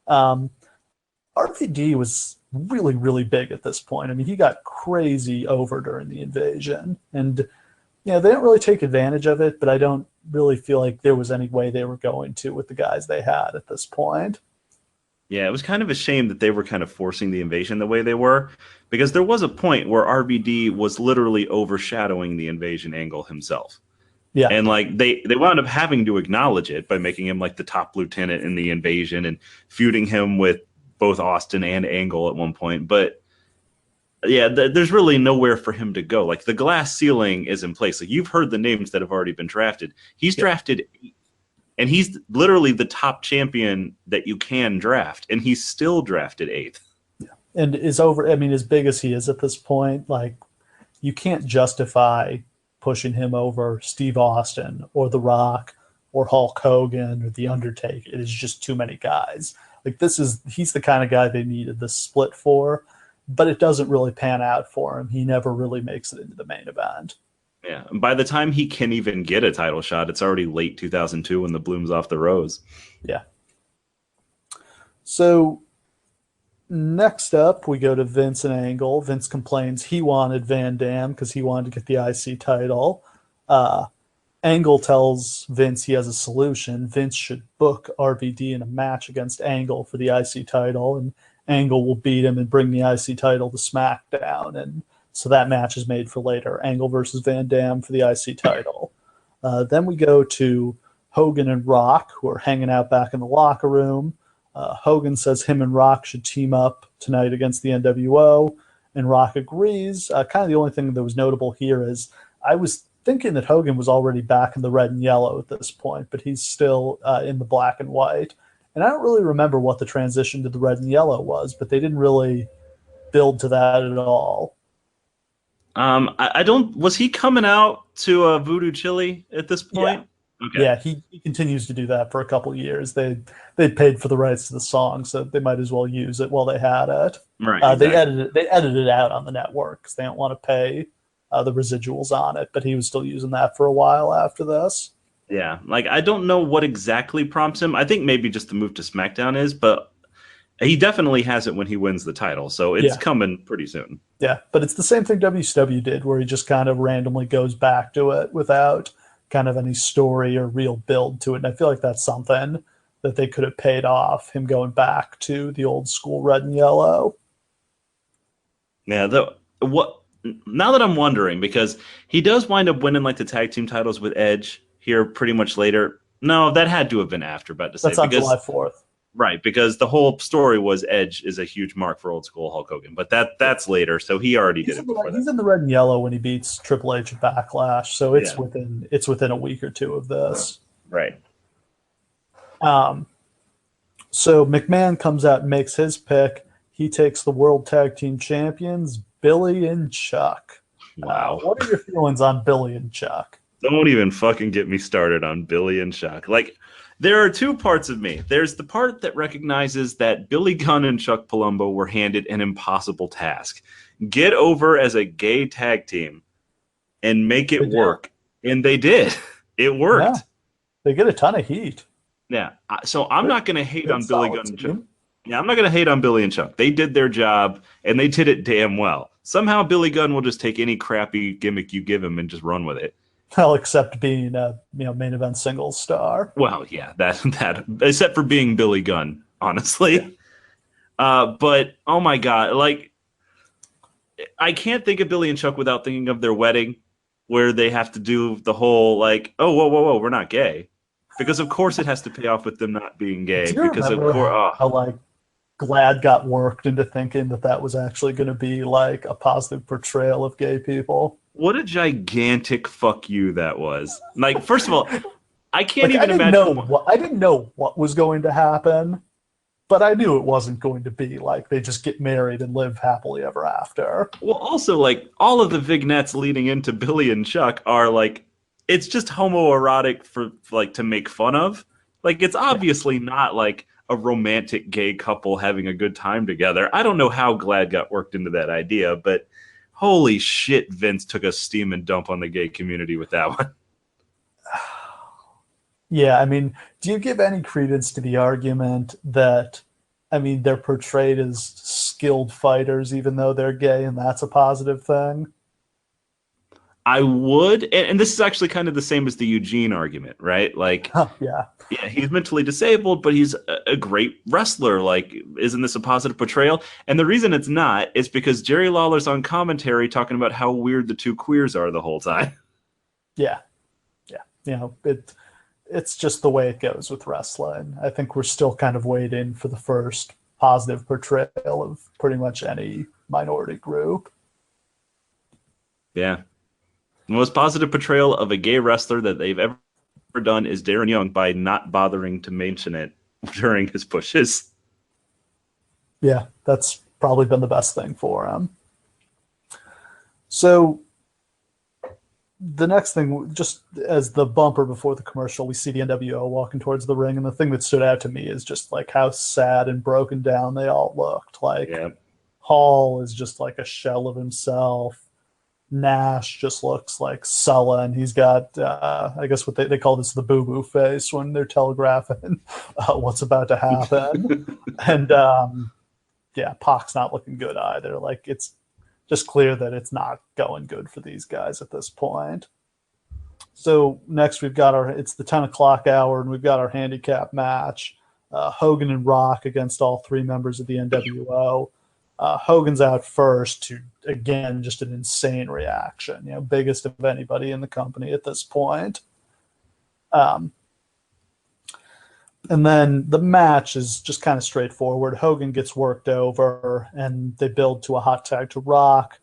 RVD was really, really big at this point. I mean, he got crazy over during the invasion. And, they didn't really take advantage of it, but I don't really feel like there was any way they were going to with the guys they had at this point.
Yeah, it was kind of a shame that they were kind of forcing the invasion the way they were, because there was a point where RVD was literally overshadowing the invasion angle himself.
Yeah.
And like they wound up having to acknowledge it by making him like the top lieutenant in the invasion and feuding him with both Austin and Angle at one point. But yeah, there's really nowhere for him to go. Like the glass ceiling is in place. Like you've heard the names that have already been drafted. He's drafted 8th, and he's literally the top champion that you can draft, and he's still drafted 8th.
Yeah. And is over. I mean, as big as he is at this point, like you can't justify pushing him over Steve Austin or The Rock or Hulk Hogan or The Undertaker. It is just too many guys. Like he's the kind of guy they needed this split for, but it doesn't really pan out for him. He never really makes it into the main event.
Yeah. And by the time he can even get a title shot, it's already late 2002 when the bloom's off the rose.
Yeah. So next up, we go to Vince and Angle. Vince complains he wanted Van Dam because he wanted to get the IC title. Angle tells Vince he has a solution. Vince should book RVD in a match against Angle for the IC title, and Angle will beat him and bring the IC title to SmackDown. And so that match is made for later. Angle versus Van Dam for the IC title. Then we go to Hogan and Rock, who are hanging out back in the locker room. Hogan says him and Rock should team up tonight against the NWO, and Rock agrees. Kind of the only thing that was notable here is I was thinking that Hogan was already back in the red and yellow at this point, but he's still in the black and white. And I don't really remember what the transition to the red and yellow was, but they didn't really build to that at all.
I don't. Was he coming out to Voodoo Chili at this point?
Yeah. Okay. Yeah, he continues to do that for a couple of years. They paid for the rights to the song, so they might as well use it while they had it.
Right. Exactly.
They edited it out on the network because they don't want to pay the residuals on it. But he was still using that for a while after this.
Yeah, like I don't know what exactly prompts him. I think maybe just the move to SmackDown is, but he definitely has it when he wins the title, so it's coming pretty soon. Yeah,
but it's the same thing WCW did, where he just kind of randomly goes back to it without kind of any story or real build to it. And I feel like that's something that they could have paid off, him going back to the old school red and yellow.
Yeah, now that I'm wondering, because he does wind up winning like the tag team titles with Edge here pretty much later. No, that had to have been after, about to say.
That's on July 4th.
Right, because the whole story was Edge is a huge mark for old school Hulk Hogan, but that's later, so he already did it before that. He's
in the red and yellow when he beats Triple H at Backlash, so it's within a week or two of this.
Right.
So McMahon comes out and makes his pick. He takes the World Tag Team Champions, Billy and Chuck.
Wow.
What are your feelings on Billy and Chuck?
Don't even fucking get me started on Billy and Chuck. Like, there are two parts of me. There's the part that recognizes that Billy Gunn and Chuck Palumbo were handed an impossible task. Get over as a gay tag team and make it work. And they did. It worked.
Yeah. They get a ton of heat.
Yeah. So I'm not going to hate on Billy Gunn and Chuck. Yeah, I'm not going to hate on Billy and Chuck. They did their job, and they did it damn well. Somehow Billy Gunn will just take any crappy gimmick you give him and just run with it.
Well, except being a main event singles star.
Well, yeah, that except for being Billy Gunn, honestly. Yeah. But oh my god, like I can't think of Billy and Chuck without thinking of their wedding, where they have to do the whole like, oh whoa, we're not gay, because of course it has to pay off with them not being gay. Because of course,
how like Glad got worked into thinking that was actually going to be like a positive portrayal of gay people.
What a gigantic fuck you that was. Like, first of all, I can't even imagine.
I didn't know what was going to happen, but I knew it wasn't going to be like they just get married and live happily ever after.
Well, also, like, all of the vignettes leading into Billy and Chuck are like, it's just homoerotic for like to make fun of. Like, it's obviously not like a romantic gay couple having a good time together. I don't know how Glad got worked into that idea, but Holy shit, Vince took a steaming dump on the gay community with that one.
Yeah, I mean, do you give any credence to the argument that, I mean, they're portrayed as skilled fighters even though they're gay, and that's a positive thing?
I would, and this is actually kind of the same as the Eugene argument, right? Like,
Yeah.
yeah, he's mentally disabled, but he's a great wrestler. Like, isn't this a positive portrayal? And the reason it's not is because Jerry Lawler's on commentary talking about how weird the two queers are the whole time.
Yeah. Yeah. You know, it's just the way it goes with wrestling. I think we're still kind of waiting for the first positive portrayal of pretty much any minority group.
Yeah. The most positive portrayal of a gay wrestler that they've ever done is Darren Young by not bothering to mention it during his pushes.
Yeah, that's probably been the best thing for him. So the next thing, just as the bumper before the commercial, we see the NWO walking towards the ring, and the thing that stood out to me is just like how sad and broken down they all looked. Like,
Yeah.
Hall is just like a shell of himself. Nash just looks like sullen. He's got, I guess what they call this the boo-boo face when they're telegraphing what's about to happen. And yeah, Pac's not looking good either. Like, it's just clear that it's not going good for these guys at this point. So next we've got it's the 10 o'clock hour, and we've got our handicap match. Hogan and Rock against all three members of the NWO. Hogan's out first to, again, just an insane reaction, you know, biggest of anybody in the company at this point. And then the match is just kind of straightforward. Hogan gets worked over, and they build to a hot tag to Rock.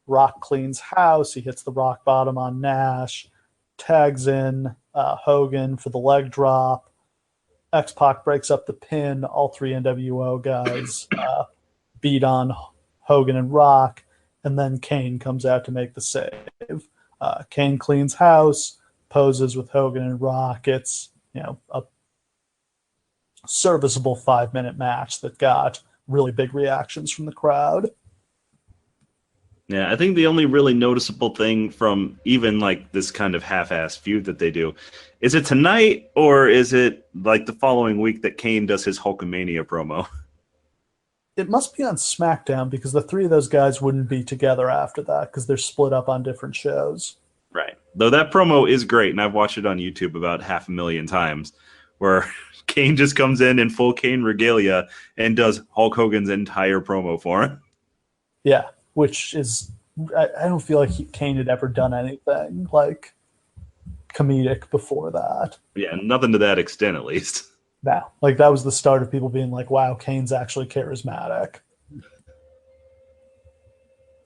Rock cleans house. He hits the rock bottom on Nash, tags in Hogan for the leg drop. X-Pac breaks up the pin. All three NWO guys beat on Hogan and Rock, and then Kane comes out to make the save. Kane cleans house, poses with Hogan and Rock. It's, you know, a serviceable 5-minute match that got really big reactions from the crowd.
Yeah, I think the only really noticeable thing from even like this kind of half-ass feud that they do, is it tonight or is it like the following week that Kane does his Hulkamania promo?
It must be on SmackDown because the three of those guys wouldn't be together after that because they're split up on different shows.
Right. Though that promo is great, and I've watched it on YouTube about 500,000 times, where Kane just comes in full Kane regalia and does Hulk Hogan's entire promo for him.
Yeah, which is, I don't feel like Kane had ever done anything like comedic before that.
Yeah, nothing to that extent, at least.
No, like that was the start of people being like, wow, Kane's actually charismatic.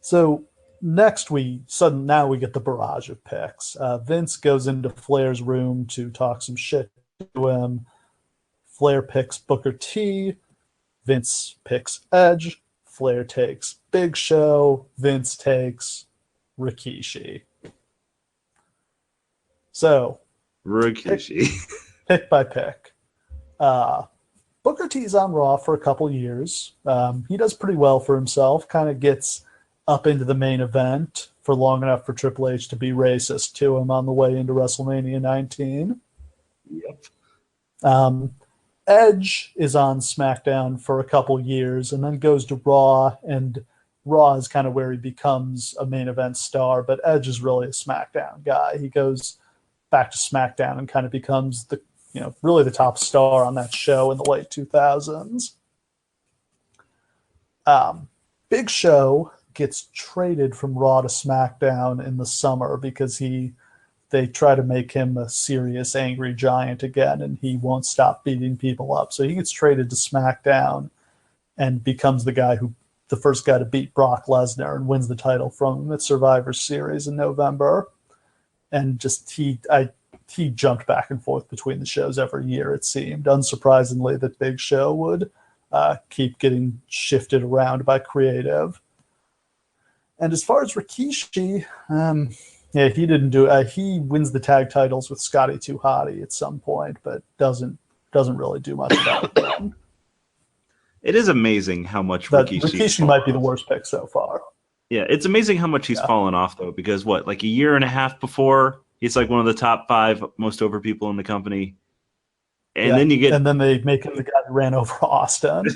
So next now we get the barrage of picks. Vince goes into Flair's room to talk some shit to him. Flair picks Booker T. Vince picks Edge. Flair takes Big Show. Vince takes Rikishi. So
Rikishi.
Pick by pick. Booker T's on Raw for a couple years. He does pretty well for himself, kind of gets up into the main event for long enough for Triple H to be racist to him on the way into WrestleMania 19.
Yep.
Edge is on SmackDown for a couple years and then goes to Raw, and Raw is kind of where he becomes a main event star, but Edge is really a SmackDown guy. He goes back to SmackDown and kind of becomes really the top star on that show in the late 2000s. Big Show gets traded from Raw to SmackDown in the summer because they try to make him a serious angry giant again, and he won't stop beating people up. So he gets traded to SmackDown and becomes the first guy to beat Brock Lesnar and wins the title from him at Survivor Series in November. And just he jumped back and forth between the shows every year, it seemed. Unsurprisingly, that Big Show would keep getting shifted around by creative. And as far as Rikishi, he didn't do it. He wins the tag titles with Scotty 2 Hotty at some point, but doesn't really do much about it.
It is amazing how much
Rikishi might be the worst pick so far.
Yeah, it's amazing how much he's
Yeah,
fallen off though, because what, like a year and a half before, he's like one of the top 5 most over people in the company, and
yeah.
then you get
And then they make him the guy who ran over Austin.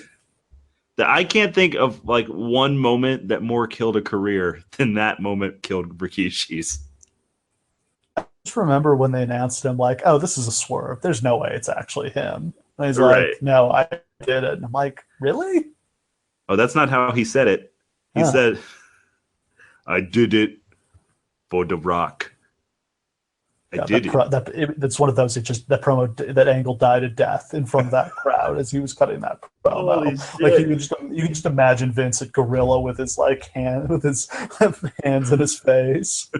I can't think of like one moment that more killed a career than that moment killed Rikishi's.
Just remember when they announced him, like, oh, this is a swerve. There's no way it's actually him. And he's
Right.
like, no, I did it. And I'm like, really?
Oh, that's not how he said it. He
Huh.
said, "I did it for The Rock. I
Yeah,
did it."
that's one of those. It just that promo that angle died a death in front of that crowd as he was cutting that promo.
Holy
Like
shit.
you can just imagine Vince at Gorilla with his with his hands in his face.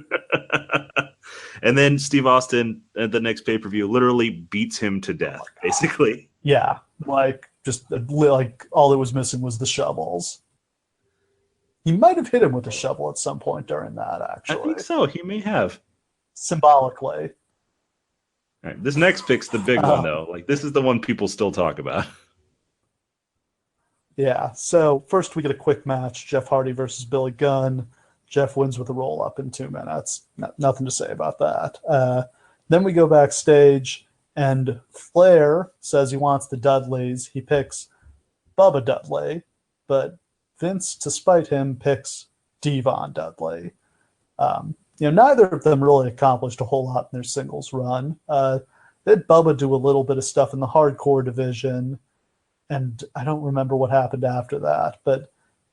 And then Steve Austin at the next pay-per-view literally beats him to death, basically.
Yeah, like just like all it was missing was the shovels. He might have hit him with a shovel at some point during that,
I
actually,
think so. He may have.
symbolically.
All right, this next pick's the big one, though. Like, this is the one people still talk about.
Yeah. So first we get a quick match: Jeff Hardy versus Billy Gunn. Jeff wins with a roll up in 2 minutes. Nothing to say about that. Then we go backstage, and Flair says he wants the Dudleys. He picks Bubba Dudley, but Vince, to spite him, picks Devon Dudley. Neither of them really accomplished a whole lot in their singles run. They had Bubba do a little bit of stuff in the hardcore division, and I don't remember what happened after that, but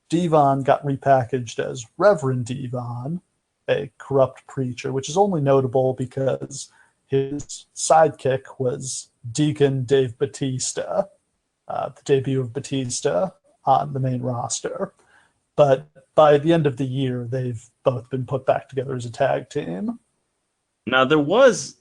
Devon got repackaged as Reverend Devon, a corrupt preacher, which is only notable because his sidekick was Deacon Dave Batista, the debut of Batista on the main roster. But by the end of the year, they've both been put back together as a tag team.
Now, there was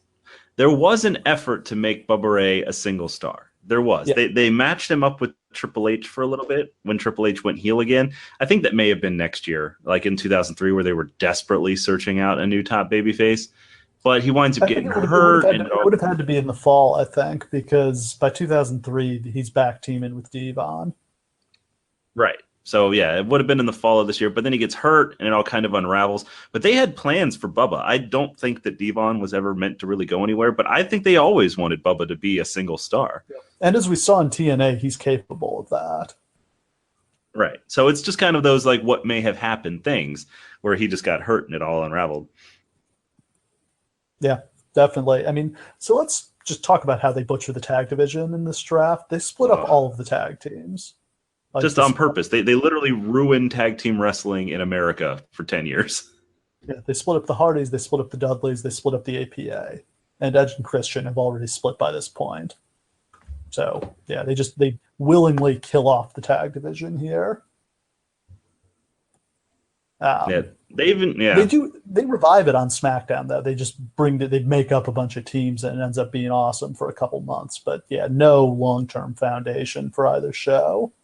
an effort to make Bubba Ray a single star. There was.
Yeah.
They matched him up with Triple H for a little bit when Triple H went heel again. I think that may have been next year, like in 2003, where they were desperately searching out a new top babyface. But he winds up getting hurt.
It would have had to be in the fall, I think, because by 2003, he's back teaming with Devon.
Right. So, yeah, it would have been in the fall of this year, but then he gets hurt and it all kind of unravels. But they had plans for Bubba. I don't think that Devon was ever meant to really go anywhere, but I think they always wanted Bubba to be a single star.
And as we saw in TNA, he's capable of that.
Right. So it's just kind of those like what may have happened things where he just got hurt and it all unraveled.
Yeah, definitely. I mean, so let's just talk about how they butcher the tag division in this draft. They split up all of the tag teams. Like
Just on purpose. They literally ruined tag team wrestling in America for 10 years.
Yeah, they split up the Hardys, they split up the Dudleys, they split up the APA. And Edge and Christian have already split by this point. So, yeah, they willingly kill off the tag division here.
They
revive it on SmackDown though. They just they make up a bunch of teams and it ends up being awesome for a couple months. But yeah, no long-term foundation for either show.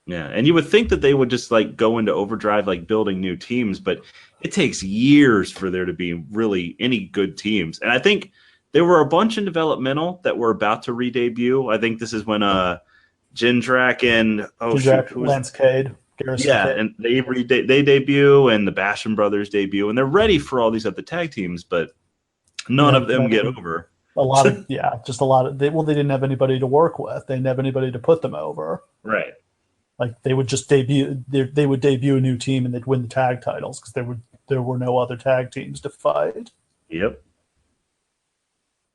Yeah, and you would think that they would just like go into overdrive, like building new teams, but it takes years for there to be really any good teams. And I think there were a bunch in developmental that were about to re-debut. I think this is when Jindrak and
Lance Cade, Garrison Cade.
And they debut, and the Basham brothers debut, and they're ready for all these other tag teams, but none of them get over.
They didn't have anybody to work with. They didn't have anybody to put them over.
Right.
Like they would just debut a new team and they'd win the tag titles because there were no other tag teams to fight.
Yep.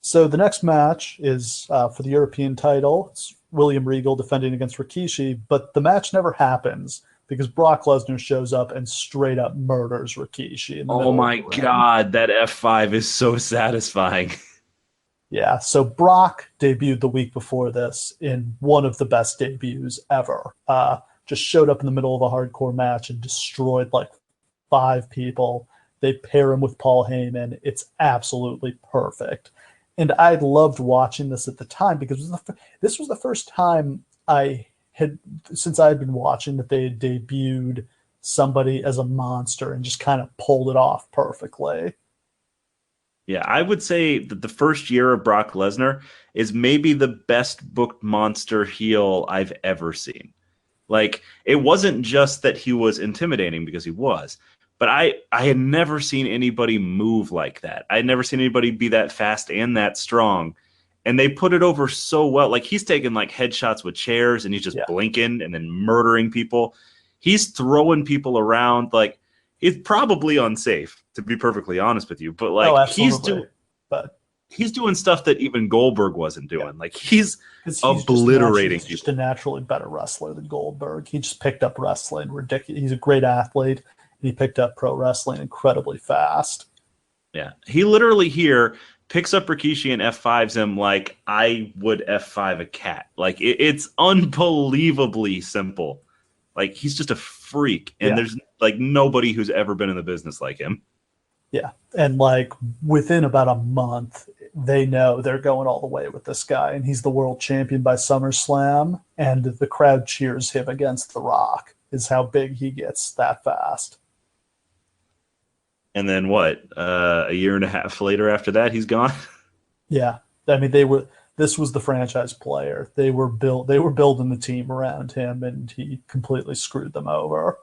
So the next match is for the European title. It's William Regal defending against Rikishi, but the match never happens because Brock Lesnar shows up and straight up murders Rikishi.
Oh my God, that F5 is so satisfying.
Yeah, so Brock debuted the week before this in one of the best debuts ever. Just showed up in the middle of a hardcore match and destroyed like 5 people. They pair him with Paul Heyman. It's absolutely perfect. And I loved watching this at the time because this was the first time since I had been watching that they had debuted somebody as a monster and just kind of pulled it off perfectly.
Yeah, I would say that the first year of Brock Lesnar is maybe the best booked monster heel I've ever seen. Like, it wasn't just that he was intimidating, because he was, But I had never seen anybody move like that. I had never seen anybody be that fast and that strong. And they put it over so well. Like, he's taking like headshots with chairs and he's just blinking and then murdering people. He's throwing people around. Like, it's probably unsafe, to be perfectly honest with you. But like, he's doing stuff that even Goldberg wasn't doing. Yeah. Like, he's obliterating people.
He's just a naturally better wrestler than Goldberg. He just picked up wrestling ridiculous. He's a great athlete. He picked up pro wrestling incredibly fast.
Yeah. He literally here picks up Rikishi and F5s him like I would F5 a cat. Like, it's unbelievably simple. Like, he's just a freak. And there's like nobody who's ever been in the business like him.
Yeah. And like within about a month, they know they're going all the way with this guy. And he's the world champion by SummerSlam. And the crowd cheers him against The Rock, is how big he gets that fast.
And then what? A year and a half later after that, he's gone.
Yeah. I mean, this was the franchise player. They were building the team around him, and he completely screwed them over.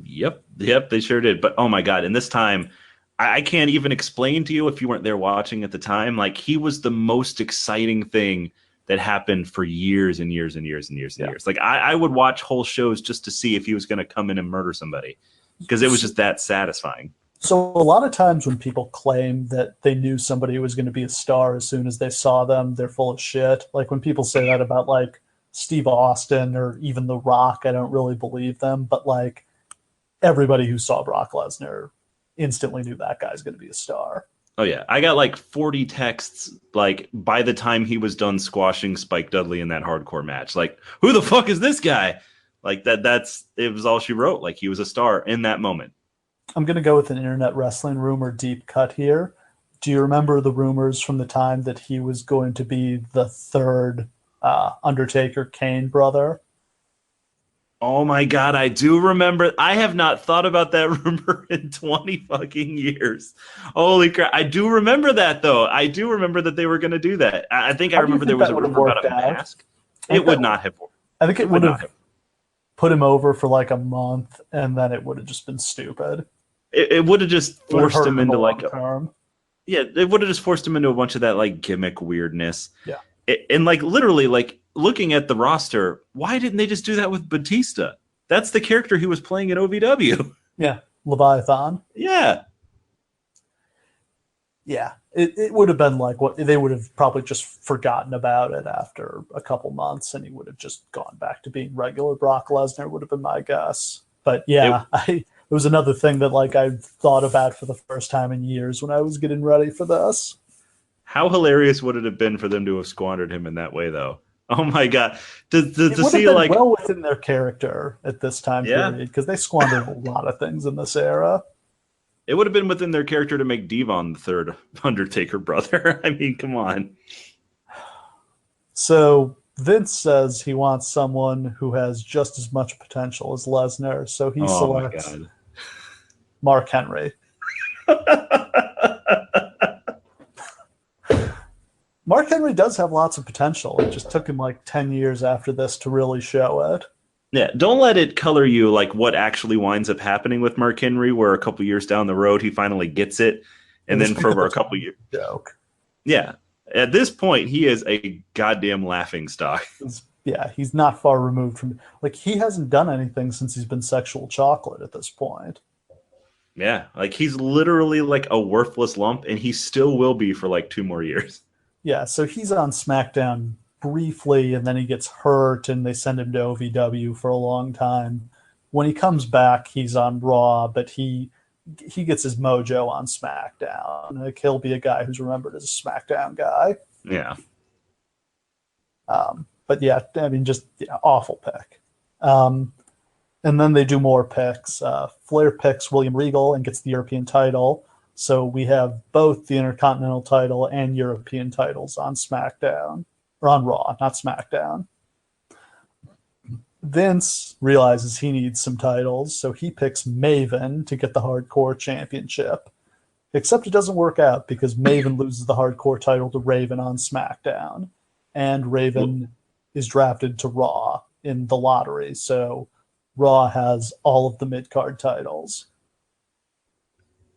Yep, they sure did. But oh my God, and this time, I can't even explain to you if you weren't there watching at the time. Like, he was the most exciting thing that happened for years and years and years and years and years. Like, I would watch whole shows just to see if he was going to come in and murder somebody, because it was just that satisfying.
So a lot of times when people claim that they knew somebody was going to be a star as soon as they saw them, they're full of shit. Like, when people say that about like Steve Austin or even The Rock, I don't really believe them. But like, everybody who saw Brock Lesnar instantly knew that guy's going to be a star.
Oh yeah, I got like 40 texts like by the time he was done squashing Spike Dudley in that hardcore match. Like, who the fuck is this guy? Like, it was all she wrote. Like, he was a star in that moment.
I'm going to go with an internet wrestling rumor deep cut here. Do you remember the rumors from the time that he was going to be the third Undertaker Kane brother?
Oh my God, I do remember. I have not thought about that rumor in 20 fucking years. Holy crap. I do remember that, though. I do remember that they were going to do that. I think I remember there was a rumor about a mask. It would not have worked.
I think it would have put him over for like a month, and then it would have just been stupid.
It would have just forced him into like it would have just forced him into a bunch of that like gimmick weirdness.
Yeah.
And like literally, like, looking at the roster, why didn't they just do that with Batista? That's the character he was playing in OVW.
Yeah, Leviathan.
Yeah.
Yeah, it would have been like what they would have probably just forgotten about it after a couple months, and he would have just gone back to being regular Brock Lesnar, would have been my guess. But yeah, it was another thing that like I thought about for the first time in years when I was getting ready for this.
How hilarious would it have been for them to have squandered him in that way, though? Oh my God! To see
been
like
well within their character at this time period, because they squandered a lot of things in this era.
It would have been within their character to make Devon the third Undertaker brother. I mean, come on.
So Vince says he wants someone who has just as much potential as Lesnar, so he selects Mark Henry. Mark Henry does have lots of potential. It just took him like 10 years after this to really show it.
Yeah, don't let it color you like what actually winds up happening with Mark Henry, where a couple years down the road he finally gets it, and then for a couple years.
Joke.
Yeah, at this point he is a goddamn laughing stock.
He's not far removed from like he hasn't done anything since he's been Sexual Chocolate at this point.
Yeah, like he's literally like a worthless lump, and he still will be for like 2 more years.
Yeah, so he's on SmackDown briefly, and then he gets hurt, and they send him to OVW for a long time. When he comes back, he's on Raw, but he gets his mojo on SmackDown. Like, he'll be a guy who's remembered as a SmackDown guy.
Yeah.
But yeah, I mean, just awful pick. And then they do more picks. Flair picks William Regal and gets the European title. So we have both the Intercontinental title and European titles on SmackDown, or on Raw, not SmackDown. Vince realizes he needs some titles, so he picks Maven to get the Hardcore Championship. Except it doesn't work out because Maven loses the Hardcore title to Raven on SmackDown, and Raven is drafted to Raw in the lottery. So Raw has all of the mid-card titles.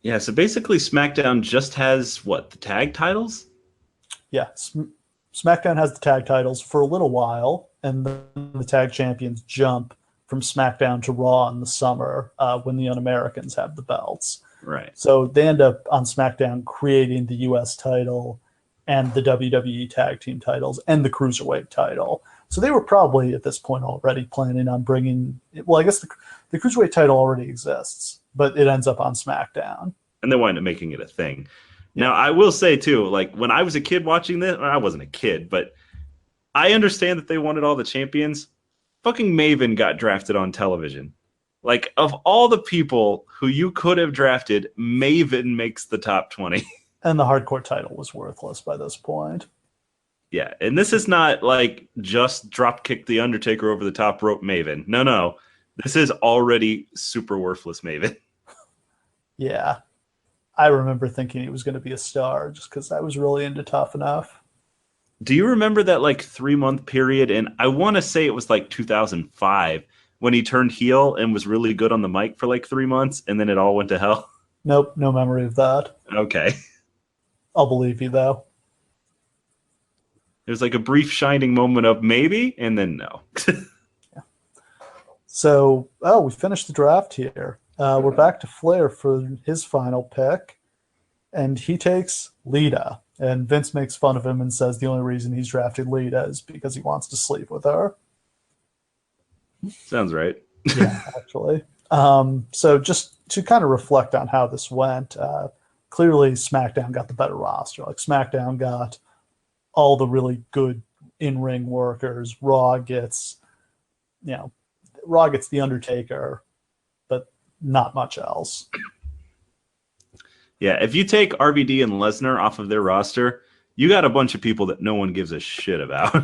Yeah, so basically SmackDown just has what, the tag titles?
Yeah, SmackDown has the tag titles for a little while, and then the tag champions jump from SmackDown to Raw in the summer when the Un-Americans have the belts.
Right.
So they end up on SmackDown creating the U.S. title and the WWE tag team titles and the Cruiserweight title. So they were probably at this point already planning on bringing, well, I guess the Cruiserweight title already exists, but it ends up on SmackDown.
And they wind up making it a thing. Now, I will say, too, like, when I was a kid watching this, I wasn't a kid, but I understand that they wanted all the champions. Fucking Maven got drafted on television. Like, of all the people who you could have drafted, Maven makes the top 20.
And the hardcore title was worthless by this point.
Yeah, and this is not, like, just drop-kick the Undertaker over the top rope Maven. No. This is already super worthless Maven.
Yeah. I remember thinking he was going to be a star just because I was really into Tough Enough.
Do you remember that, like, 3-month period? And I want to say it was, like, 2005 when he turned heel and was really good on the mic for, like, 3 months, and then it all went to hell?
Nope, no memory of that.
Okay.
I'll believe you, though.
It was like a brief shining moment of maybe, and then no.
Yeah. So, we finished the draft here. We're back to Flair for his final pick, and he takes Lita. And Vince makes fun of him and says the only reason he's drafted Lita is because he wants to sleep with her.
Sounds right.
Yeah, actually. So just to kind of reflect on how this went, clearly SmackDown got the better roster. Like SmackDown got all the really good in-ring workers. Raw gets The Undertaker, but not much else.
Yeah, if you take RVD and Lesnar off of their roster, you got a bunch of people that no one gives a shit about.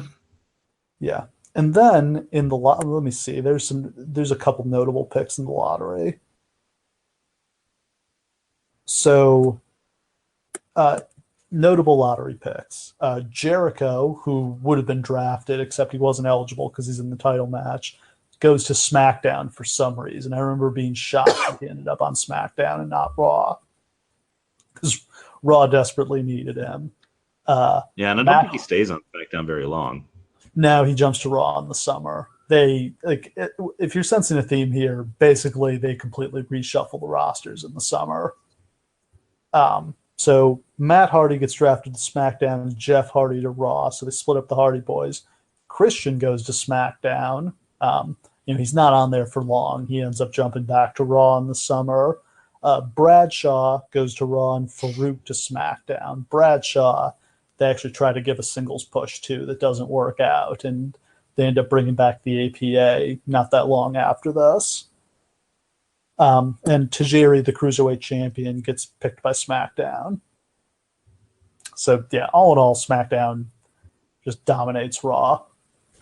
Yeah. And then in the let me see, there's a couple notable picks in the lottery. So notable lottery picks. Jericho, who would have been drafted, except he wasn't eligible because he's in the title match, goes to SmackDown for some reason. I remember being shocked that he ended up on SmackDown and not Raw, because Raw desperately needed him.
Yeah, and I don't think he stays on SmackDown very long.
No, he jumps to Raw in the summer. They if you're sensing a theme here, basically they completely reshuffle the rosters in the summer. So Matt Hardy gets drafted to SmackDown and Jeff Hardy to Raw. So they split up the Hardy Boys. Christian goes to SmackDown. He's not on there for long. He ends up jumping back to Raw in the summer. Bradshaw goes to Raw and Farouk to SmackDown. Bradshaw, they actually try to give a singles push to that doesn't work out, and they end up bringing back the APA not that long after this. And Tajiri, the Cruiserweight champion, gets picked by SmackDown. So, yeah, all in all, SmackDown just dominates Raw.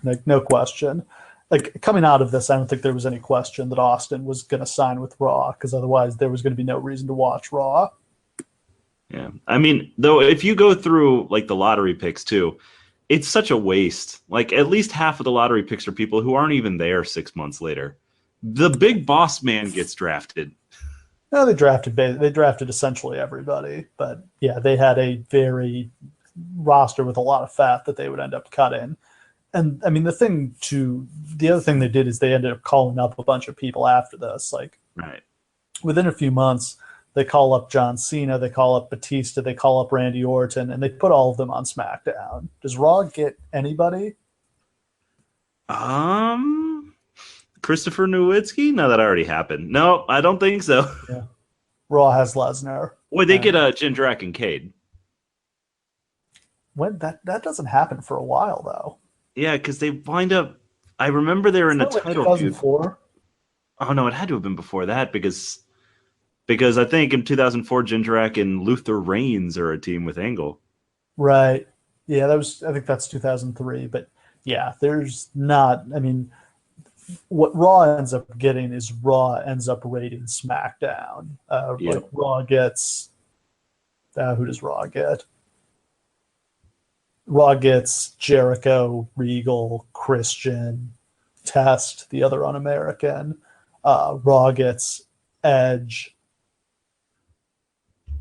Like, no question. Like, coming out of this, I don't think there was any question that Austin was going to sign with Raw, because otherwise there was going to be no reason to watch Raw.
Yeah. I mean, though, if you go through, like, the lottery picks, too, it's such a waste. Like, at least half of the lottery picks are people who aren't even there 6 months later. The big boss man gets drafted.
No, they drafted essentially everybody. But, yeah, they had a very roster with a lot of fat that they would end up cutting. And, I mean, the other thing they did is they ended up calling up a bunch of people after this. Like,
right.
Within a few months, they call up John Cena, they call up Batista, they call up Randy Orton, and they put all of them on SmackDown. Does Raw get anybody?
Christopher Nowitzki? No, that already happened. No, I don't think so.
Yeah. Raw has Lesnar.
Well, they get Jindrak and Cade.
When that doesn't happen for a while, though.
Yeah, because they wind up. I remember they were in a title
2004.
feud. Oh no, it had to have been before that because I think in 2004 Jindrak and Luther Reigns are a team with Angle.
Right. Yeah, I think that's 2003. But yeah, there's not. I mean, what Raw ends up getting is Raw ends up rating SmackDown. Like Raw gets. Who does Raw get? Raw gets Jericho, Regal, Christian, Test, the other Un-American. Raw gets Edge.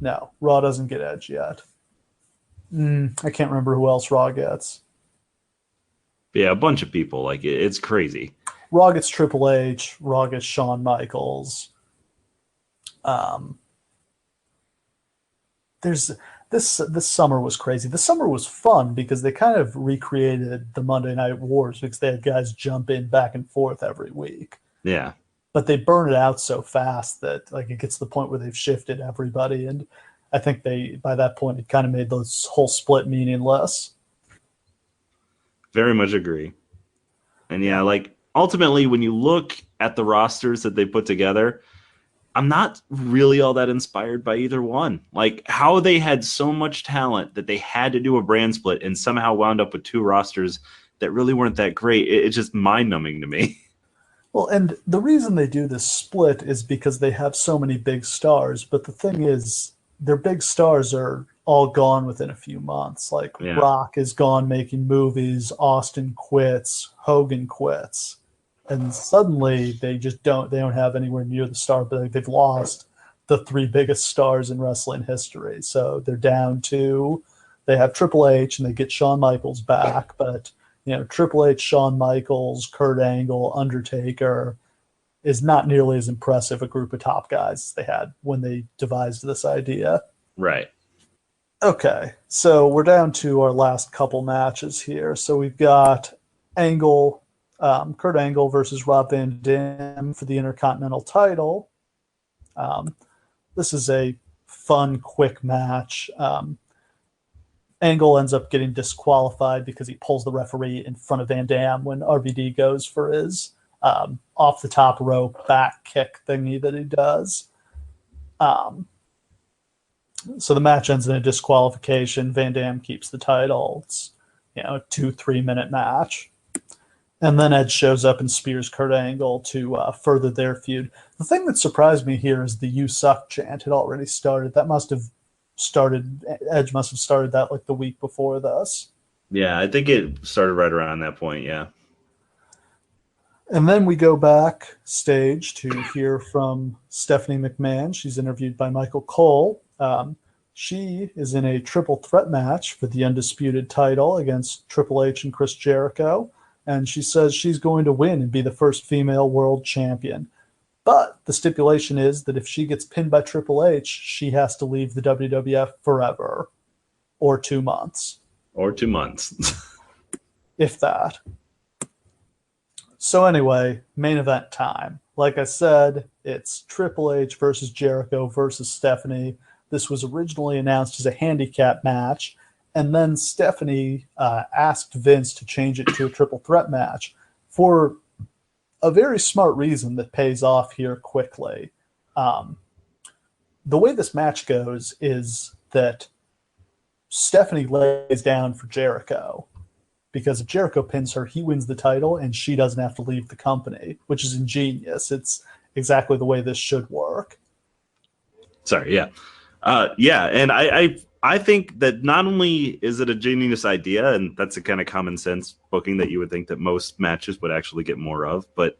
No, Raw doesn't get Edge yet. I can't remember who else Raw gets.
Yeah, a bunch of people. Like it's crazy.
Raw gets Triple H. Raw gets Shawn Michaels. There's this summer was crazy. This summer was fun because they kind of recreated the Monday Night Wars because they had guys jump in back and forth every week.
Yeah.
But they burn it out so fast that like it gets to the point where they've shifted everybody, and I think they by that point it kind of made this whole split meaningless.
Very much agree. And yeah, like ultimately when you look at the rosters that they put together, I'm not really all that inspired by either one. Like how they had so much talent that they had to do a brand split and somehow wound up with two rosters that really weren't that great. It's just mind-numbing to me.
Well, and the reason they do this split is because they have so many big stars. But the thing is, their big stars are all gone within a few months. Like Rock is gone making movies, Austin quits, Hogan quits. And suddenly they don't have anywhere near the star, but they've lost the three biggest stars in wrestling history. So they're down to, they have Triple H and they get Shawn Michaels back, but Triple H, Shawn Michaels, Kurt Angle, Undertaker is not nearly as impressive a group of top guys as they had when they devised this idea.
Right.
Okay, so we're down to our last couple matches here. So we've got Angle, Kurt Angle versus Rob Van Dam for the Intercontinental title. This is a fun, quick match. Angle ends up getting disqualified because he pulls the referee in front of Van Dam when RVD goes for his off the top rope back kick thingy that he does. So the match ends in a disqualification. Van Dam keeps the title. It's a 2-3 minute match. And then Edge shows up and spears Kurt Angle to further their feud. The thing that surprised me here is the "You suck" chant had already started. That must have started, Edge must have started that like the week before this.
Yeah, I think it started right around that point, yeah.
And then we go backstage to hear from Stephanie McMahon. She's interviewed by Michael Cole. She is in a triple threat match for the undisputed title against Triple H and Chris Jericho. And she says she's going to win and be the first female world champion. But the stipulation is that if she gets pinned by Triple H, she has to leave the WWF forever. Or 2 months.
Or 2 months.
If that. So anyway, main event time. Like I said, it's Triple H versus Jericho versus Stephanie. This was originally announced as a handicap match. And then Stephanie asked Vince to change it to a triple threat match for a very smart reason that pays off here quickly. The way this match goes is that Stephanie lays down for Jericho because if Jericho pins her, he wins the title and she doesn't have to leave the company, which is ingenious. It's exactly the way this should work.
Sorry, yeah. And I think that not only is it a genius idea, and that's a kind of common sense booking that you would think that most matches would actually get more of, but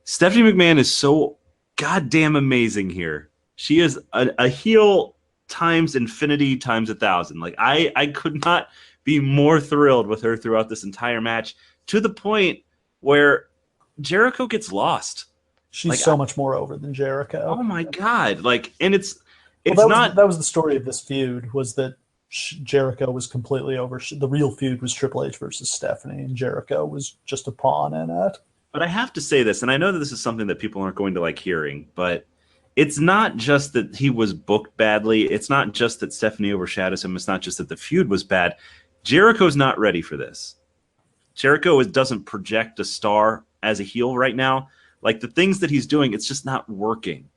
Stephanie McMahon is so goddamn amazing here. She is a heel times infinity times 1,000. Like I could not be more thrilled with her throughout this entire match, to the point where Jericho gets lost.
She's so much more over than Jericho.
Oh my God. And
that was the story of this feud, was that Jericho was completely over. The real feud was Triple H versus Stephanie, and Jericho was just a pawn in it.
But I have to say this, and I know that this is something that people aren't going to like hearing, but it's not just that he was booked badly. It's not just that Stephanie overshadows him. It's not just that the feud was bad. Jericho's not ready for this. Jericho doesn't project a star as a heel right now. Like the things that he's doing, it's just not working.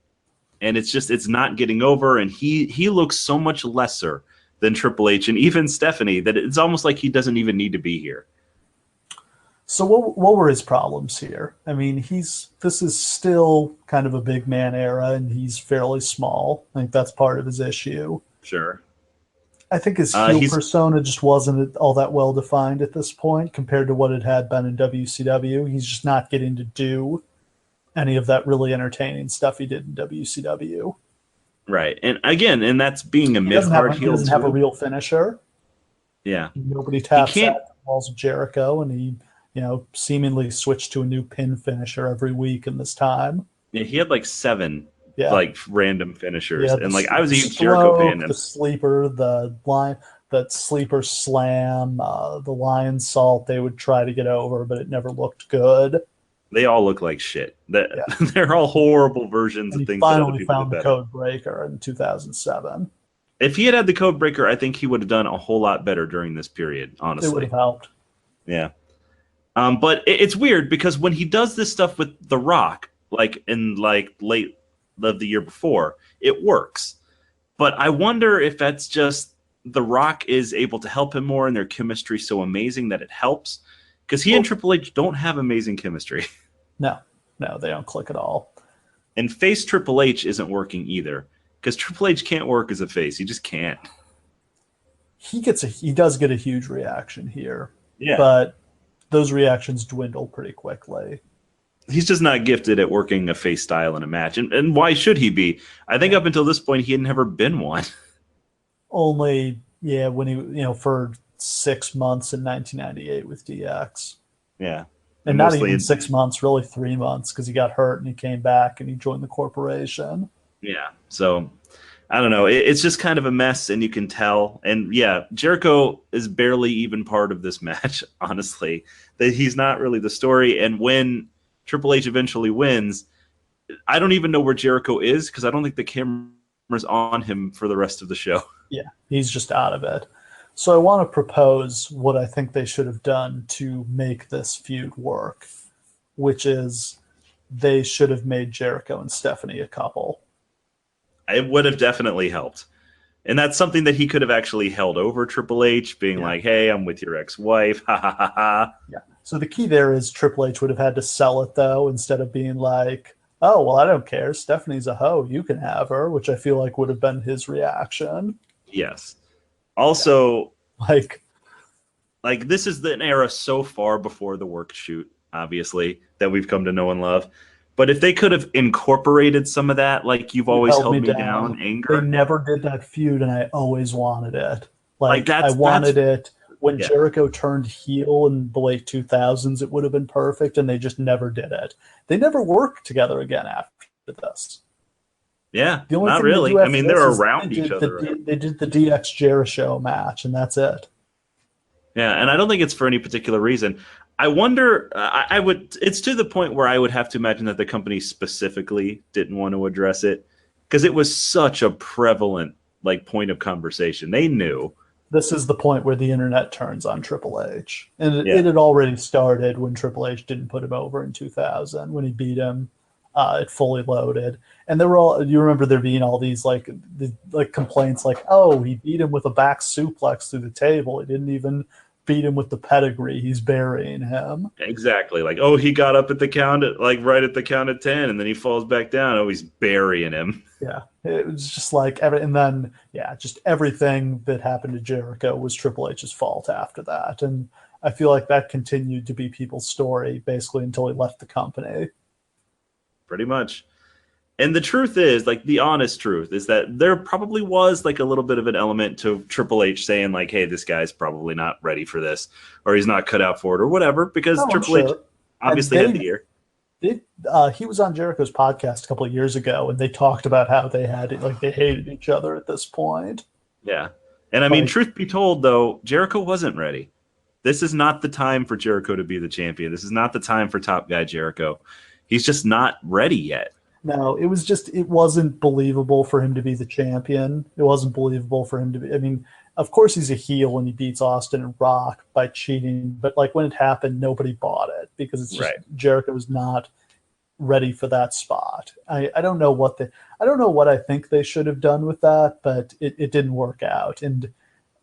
And it's not getting over, and he looks so much lesser than Triple H and even Stephanie that it's almost like he doesn't even need to be here.
So what were his problems here? I mean, this is still kind of a big man era, and he's fairly small. I think that's part of his issue.
Sure.
I think his heel persona just wasn't all that well defined at this point compared to what it had been in WCW. He's just not getting to do any of that really entertaining stuff he did in WCW.
Right. And again, and that's being a
He
mid-card heel.
He doesn't have a real finisher.
Yeah.
Nobody
He
taps
can't.
out the walls of Jericho, and he, seemingly switched to a new pin finisher every week in this time.
Yeah, he had like 7
Yeah.
like random finishers,
Yeah,
and like I was a huge Jericho fan.
The sleeper, the line, that sleeper slam, the lion salt. They would try to get over, but it never looked good.
They all look like shit.
Yeah.
They're all horrible versions of things that other people
found
did
the
better.
code breaker in 2007.
If he had had the code breaker, I think he would have done a whole lot better during this period, honestly.
It would have helped.
Yeah. But it's weird because when he does this stuff with The Rock, like in like late of the year before, it works. But I wonder if that's just The Rock is able to help him more and their chemistry so amazing that it helps. Because he and Triple H don't have amazing chemistry.
No, they don't click at all.
And face Triple H isn't working either. Because Triple H can't work as a face. He just can't.
He does get a huge reaction here.
Yeah.
But those reactions dwindle pretty quickly.
He's just not gifted at working a face style in a match. And why should he be? I think up until this point, he had never been one.
Only, when he, for 6 months in 1998 with DX.
Yeah.
And not even 6 months, really 3 months, because he got hurt and he came back and he joined the corporation.
Yeah. So, I don't know. It's just kind of a mess, and you can tell. And, yeah, Jericho is barely even part of this match, honestly. That he's not really the story. And when Triple H eventually wins, I don't even know where Jericho is because I don't think the camera's on him for the rest of the show.
Yeah, he's just out of it. So I want to propose what I think they should have done to make this feud work, which is they should have made Jericho and Stephanie a couple.
It would have definitely helped. And that's something that he could have actually held over Triple H, being like, hey, I'm with your ex-wife. Ha, ha, ha, ha.
Yeah. So the key there is Triple H would have had to sell it, though, instead of being like, oh, well, I don't care. Stephanie's a hoe. You can have her, which I feel like would have been his reaction.
Yes. Also,
like
this is an era so far before the work shoot, obviously, that we've come to know and love. But if they could have incorporated some of that, like you've always held me down, anger.
They never did that feud, and I always wanted it. I wanted it. When Jericho turned heel in the late 2000s, it would have been perfect, and they just never did it. They never worked together again after this.
Yeah, not really. I mean, they're around each other.
They did the DX Jericho match, and that's it.
Yeah, and I don't think it's for any particular reason. I wonder, it's to the point where I would have to imagine that the company specifically didn't want to address it because it was such a prevalent point of conversation. They knew.
This is the point where the internet turns on Triple H. And it had already started when Triple H didn't put him over in 2000, when he beat him at Fully Loaded. And there were you remember there being all these complaints like, oh, he beat him with a back suplex through the table. He didn't even beat him with the pedigree. He's burying him.
Exactly. He got up at the count right at the count of 10, and then he falls back down. Oh, he's burying him.
Yeah. It was just just everything that happened to Jericho was Triple H's fault after that. And I feel like that continued to be people's story basically until he left the company.
Pretty much. And the truth is, the honest truth is that there probably was a little bit of an element to Triple H saying hey, this guy's probably not ready for this, or he's not cut out for it, or whatever, because Triple H obviously had the ear.
He was on Jericho's podcast a couple of years ago, and they talked about how they they hated each other at this point.
Yeah. And I mean, truth be told, though, Jericho wasn't ready. This is not the time for Jericho to be the champion. This is not the time for top guy Jericho. He's just not ready yet.
No, it wasn't believable for him to be the champion. It wasn't believable for him to be. I mean, of course he's a heel when he beats Austin and Rock by cheating, but when it happened, nobody bought it because it's just Jericho was not ready for that spot. I don't know what I think they should have done with that, but it didn't work out. And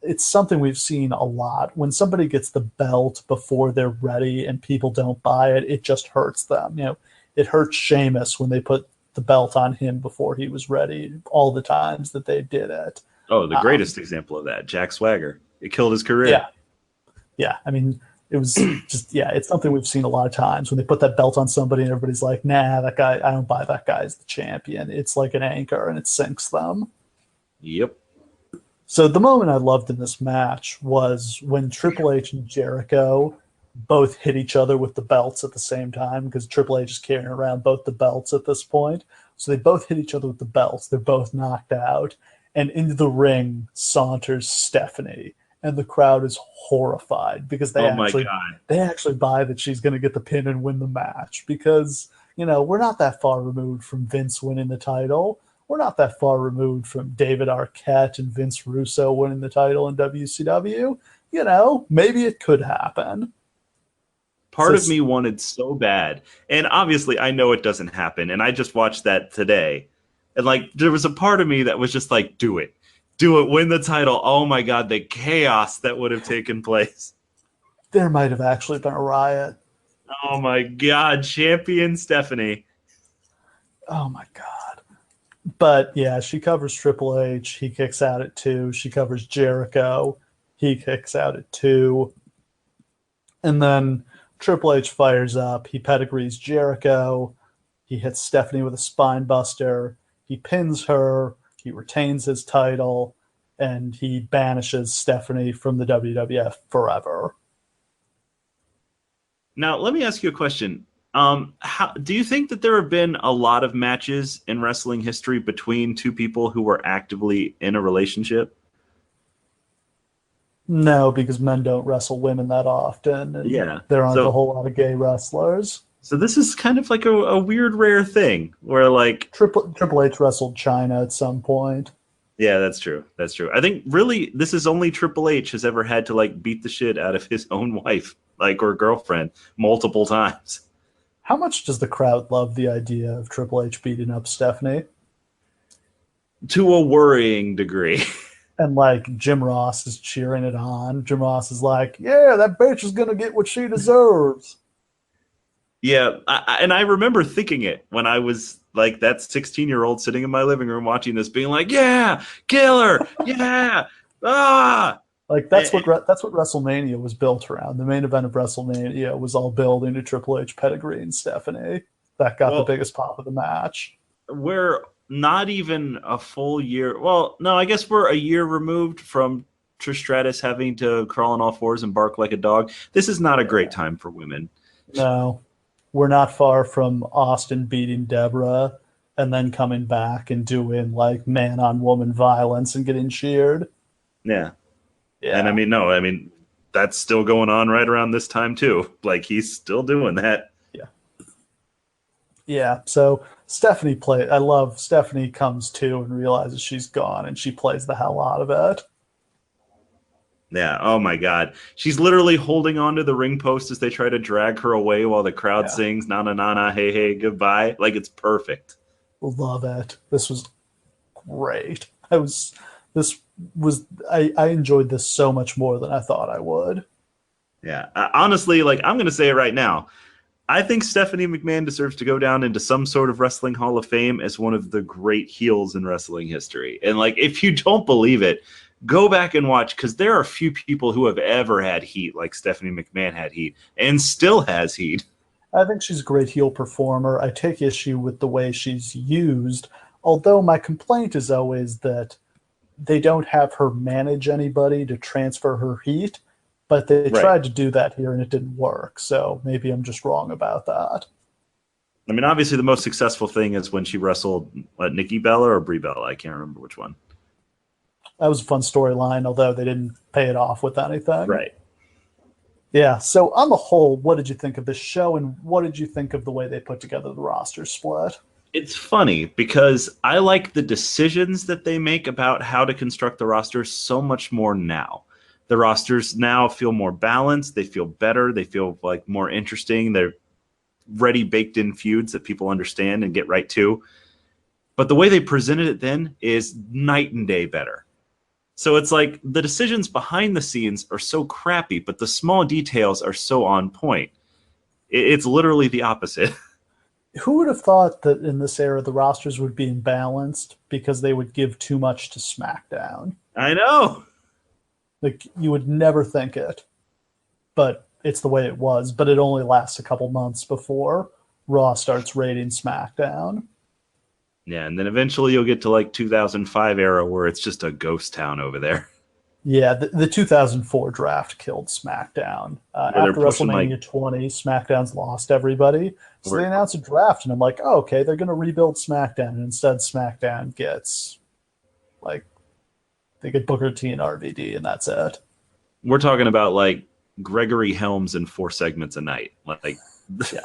it's something we've seen a lot. When somebody gets the belt before they're ready and people don't buy it, it just hurts them. It hurt Sheamus when they put the belt on him before he was ready, all the times that they did it.
Oh, the greatest example of that, Jack Swagger. It killed his career.
Yeah. I mean, It was just, yeah, it's something we've seen a lot of times when they put that belt on somebody and everybody's like, nah, that guy, I don't buy that guy as the champion. It's like an anchor and it sinks them.
Yep.
So the moment I loved in this match was when Triple H and Jericho both hit each other with the belts at the same time, because Triple H is carrying around both the belts at this point. So they both hit each other with the belts. They're both knocked out. And into the ring saunters Stephanie. And the crowd is horrified because they actually buy that she's going to get the pin and win the match, because, you know, we're not that far removed from Vince winning the title. We're not that far removed from David Arquette and Vince Russo winning the title in WCW. You know, maybe it could happen.
Part of me wanted so bad. And obviously, I know it doesn't happen. And I just watched that today. And, like, there was a part of me that was just like, do it. Do it. Win the title. Oh, my God, the chaos that would have taken place.
There might have actually been a riot.
Oh, my God. Champion Stephanie.
Oh, my God. But, yeah, she covers Triple H. He kicks out at 2. She covers Jericho. He kicks out at 2. And then Triple H fires up. He pedigrees Jericho. He hits Stephanie with a spine buster. He pins her. He retains his title. And he banishes Stephanie from the WWF forever.
Now, let me ask you a question. How do you think that there have been a lot of matches in wrestling history between two people who were actively in a relationship?
No, because men don't wrestle women that often. And
yeah.
There aren't a whole lot of gay wrestlers.
So this is kind of like a weird, rare thing where, like,
Triple H wrestled China at some point.
Yeah, that's true. That's true. I think really this is only Triple H has ever had to, like, beat the shit out of his own wife, like, or girlfriend multiple times.
How much does the crowd love the idea of Triple H beating up Stephanie?
To a worrying degree.
And, like, Jim Ross is cheering it on. Jim Ross is like, yeah, that bitch is going to get what she deserves.
Yeah, and I remember thinking it when I was, like, that 16-year-old sitting in my living room watching this, being like, yeah, kill her, yeah, ah!
Like, that's what WrestleMania was built around. The main event of WrestleMania was all building to Triple H pedigree and Stephanie. That got the biggest pop of the match.
We're not even a full year. Well, no, I guess we're a year removed from Trish Stratus having to crawl on all fours and bark like a dog. This is not a great time for women.
No. We're not far from Austin beating Deborah and then coming back and doing, like, man-on-woman violence and getting cheered.
Yeah. And I mean, that's still going on right around this time too. Like, he's still doing that.
Yeah. Yeah. So Stephanie I love Stephanie comes to and realizes she's gone, and she plays the hell out of it.
Yeah. Oh my God. She's literally holding onto the ring post as they try to drag her away while the crowd sings "Na na na na, hey hey, goodbye." Like, it's perfect.
Love it. This was great. I enjoyed this so much more than I thought I would.
Yeah. Honestly, like, I'm going to say it right now. I think Stephanie McMahon deserves to go down into some sort of wrestling Hall of Fame as one of the great heels in wrestling history. And, like, if you don't believe it, go back and watch, because there are few people who have ever had heat like Stephanie McMahon had heat and still has heat.
I think she's a great heel performer. I take issue with the way she's used, although my complaint is always that they don't have her manage anybody to transfer her heat, but they tried to do that here and it didn't work. So maybe I'm just wrong about that.
I mean, obviously the most successful thing is when she wrestled Nikki Bella or Brie Bella. I can't remember which one.
That was a fun storyline, although they didn't pay it off with anything.
Right.
Yeah. So on the whole, what did you think of this show, and what did you think of the way they put together the roster split?
It's funny because I like the decisions that they make about how to construct the roster so much more now. The rosters now feel more balanced. They feel better. They feel like more interesting. They're ready, baked in feuds that people understand and get right to. But the way they presented it then is night and day better. So it's like the decisions behind the scenes are so crappy, but the small details are so on point. It's literally the opposite.
Who would have thought that in this era the rosters would be imbalanced because they would give too much to SmackDown?
I know.
Like, you would never think it. But it's the way it was, but it only lasts a couple months before Raw starts raiding SmackDown.
Yeah, and then eventually you'll get to like 2005 era where it's just a ghost town over there.
Yeah, the 2004 draft killed SmackDown.
Where they're
After
pushing
WrestleMania 20, SmackDown's lost everybody. So
Where-
they announced a draft, and I'm like, oh, okay, they're going to rebuild SmackDown. And instead, SmackDown gets, like, they get Booker T and RVD, and that's it.
we're talking about like Gregory Helms in 4 segments a night. Like,
Yeah.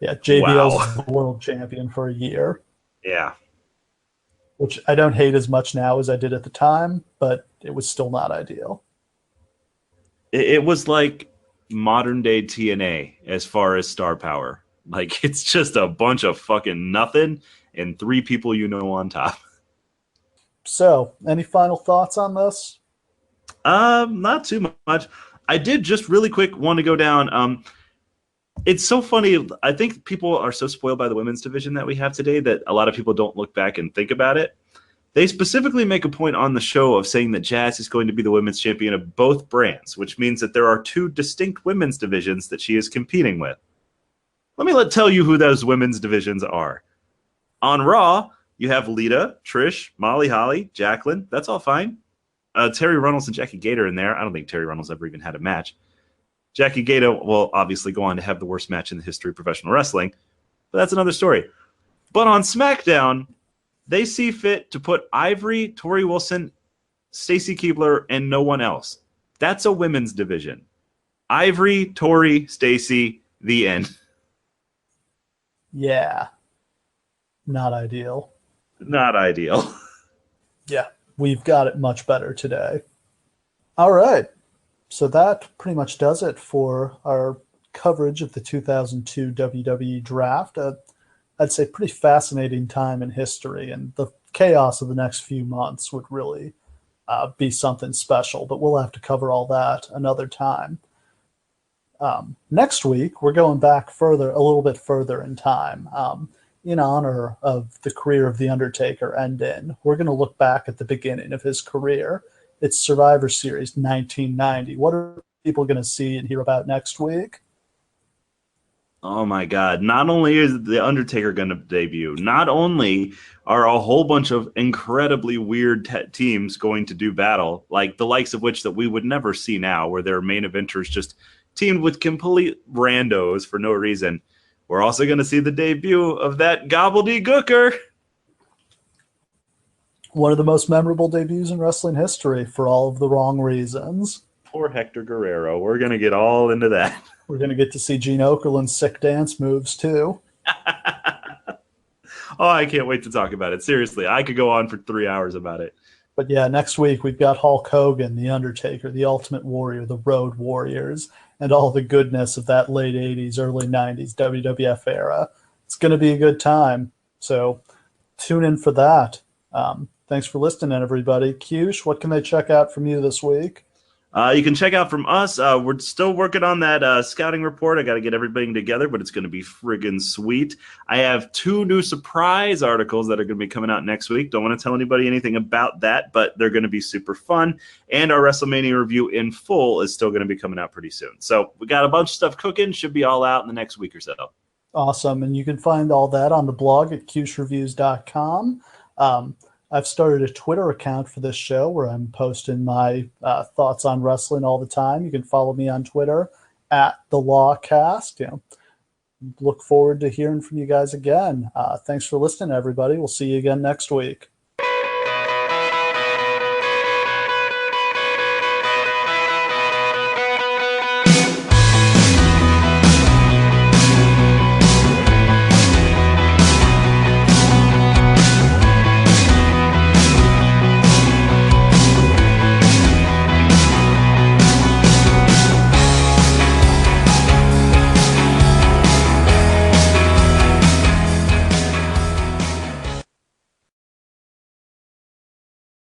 Yeah, JBL's
Wow.
the world champion for a year,
yeah.
which I don't hate as much now as I did at the time, but it was still not ideal.
It was like modern day TNA as far as star power. Like, it's just a bunch of fucking nothing and 3 people you know on top.
So, any final thoughts on this?
Not too much. I did just really quick want to go down. It's so funny. I think people are so spoiled by the women's division that we have today that a lot of people don't look back and think about it. They specifically make a point on the show of saying that Jazz is going to be the women's champion of both brands, which means that there are 2 distinct women's divisions that she is competing with. Let me tell you who those women's divisions are. On Raw, you have Lita, Trish, Molly Holly, Jacqueline. That's all fine. Terry Runnels and Jackie Gator in there. I don't think Terry Runnels ever even had a match. Jackie Gator will obviously go on to have the worst match in the history of professional wrestling, but that's another story. But on SmackDown, they see fit to put Ivory, Tori Wilson, Stacy Keibler, and no one else. That's a women's division. Ivory, Tori, Stacy, the end.
Yeah, not ideal.
Not ideal.
Yeah, we've got it much better today. All right. So that pretty much does it for our coverage of the 2002 WWE Draft. I'd say pretty fascinating time in history, and the chaos of the next few months would really be something special, but we'll have to cover all that another time. Next week, we're going back a little bit further in time. In honor of the career of The Undertaker ending, we're going to look back at the beginning of his career. It's Survivor Series 1990. What are people going to see and hear about next week?
Oh my God. Not only is The Undertaker going to debut, not only are a whole bunch of incredibly weird teams going to do battle, like the likes of which that we would never see now, where their main eventers just teamed with complete randos for no reason. We're also going to see the debut of that gobbledygooker.
One of the most memorable debuts in wrestling history for all of the wrong reasons.
Poor Hector Guerrero. We're going to get all into that.
We're going to get to see Gene Okerlund's sick dance moves, too.
Oh, I can't wait to talk about it. Seriously, I could go on for 3 hours about it.
But yeah, next week we've got Hulk Hogan, The Undertaker, The Ultimate Warrior, The Road Warriors, and all the goodness of that late 80s, early 90s WWF era. It's going to be a good time. So tune in for that. Thanks for listening, everybody. Cewsh, what can they check out from you this week?
You can check out from us. We're still working on that scouting report. I got to get everything together, but it's going to be friggin' sweet. I have 2 new surprise articles that are going to be coming out next week. Don't want to tell anybody anything about that, but they're going to be super fun. And our WrestleMania review in full is still going to be coming out pretty soon. So we got a bunch of stuff cooking. Should be all out in the next week or so.
Awesome. And you can find all that on the blog at cewshreviews.com. I've started a Twitter account for this show where I'm posting my thoughts on wrestling all the time. You can follow me on Twitter at the Lawcast. Look forward to hearing from you guys again. Thanks for listening, everybody. We'll see you again next week.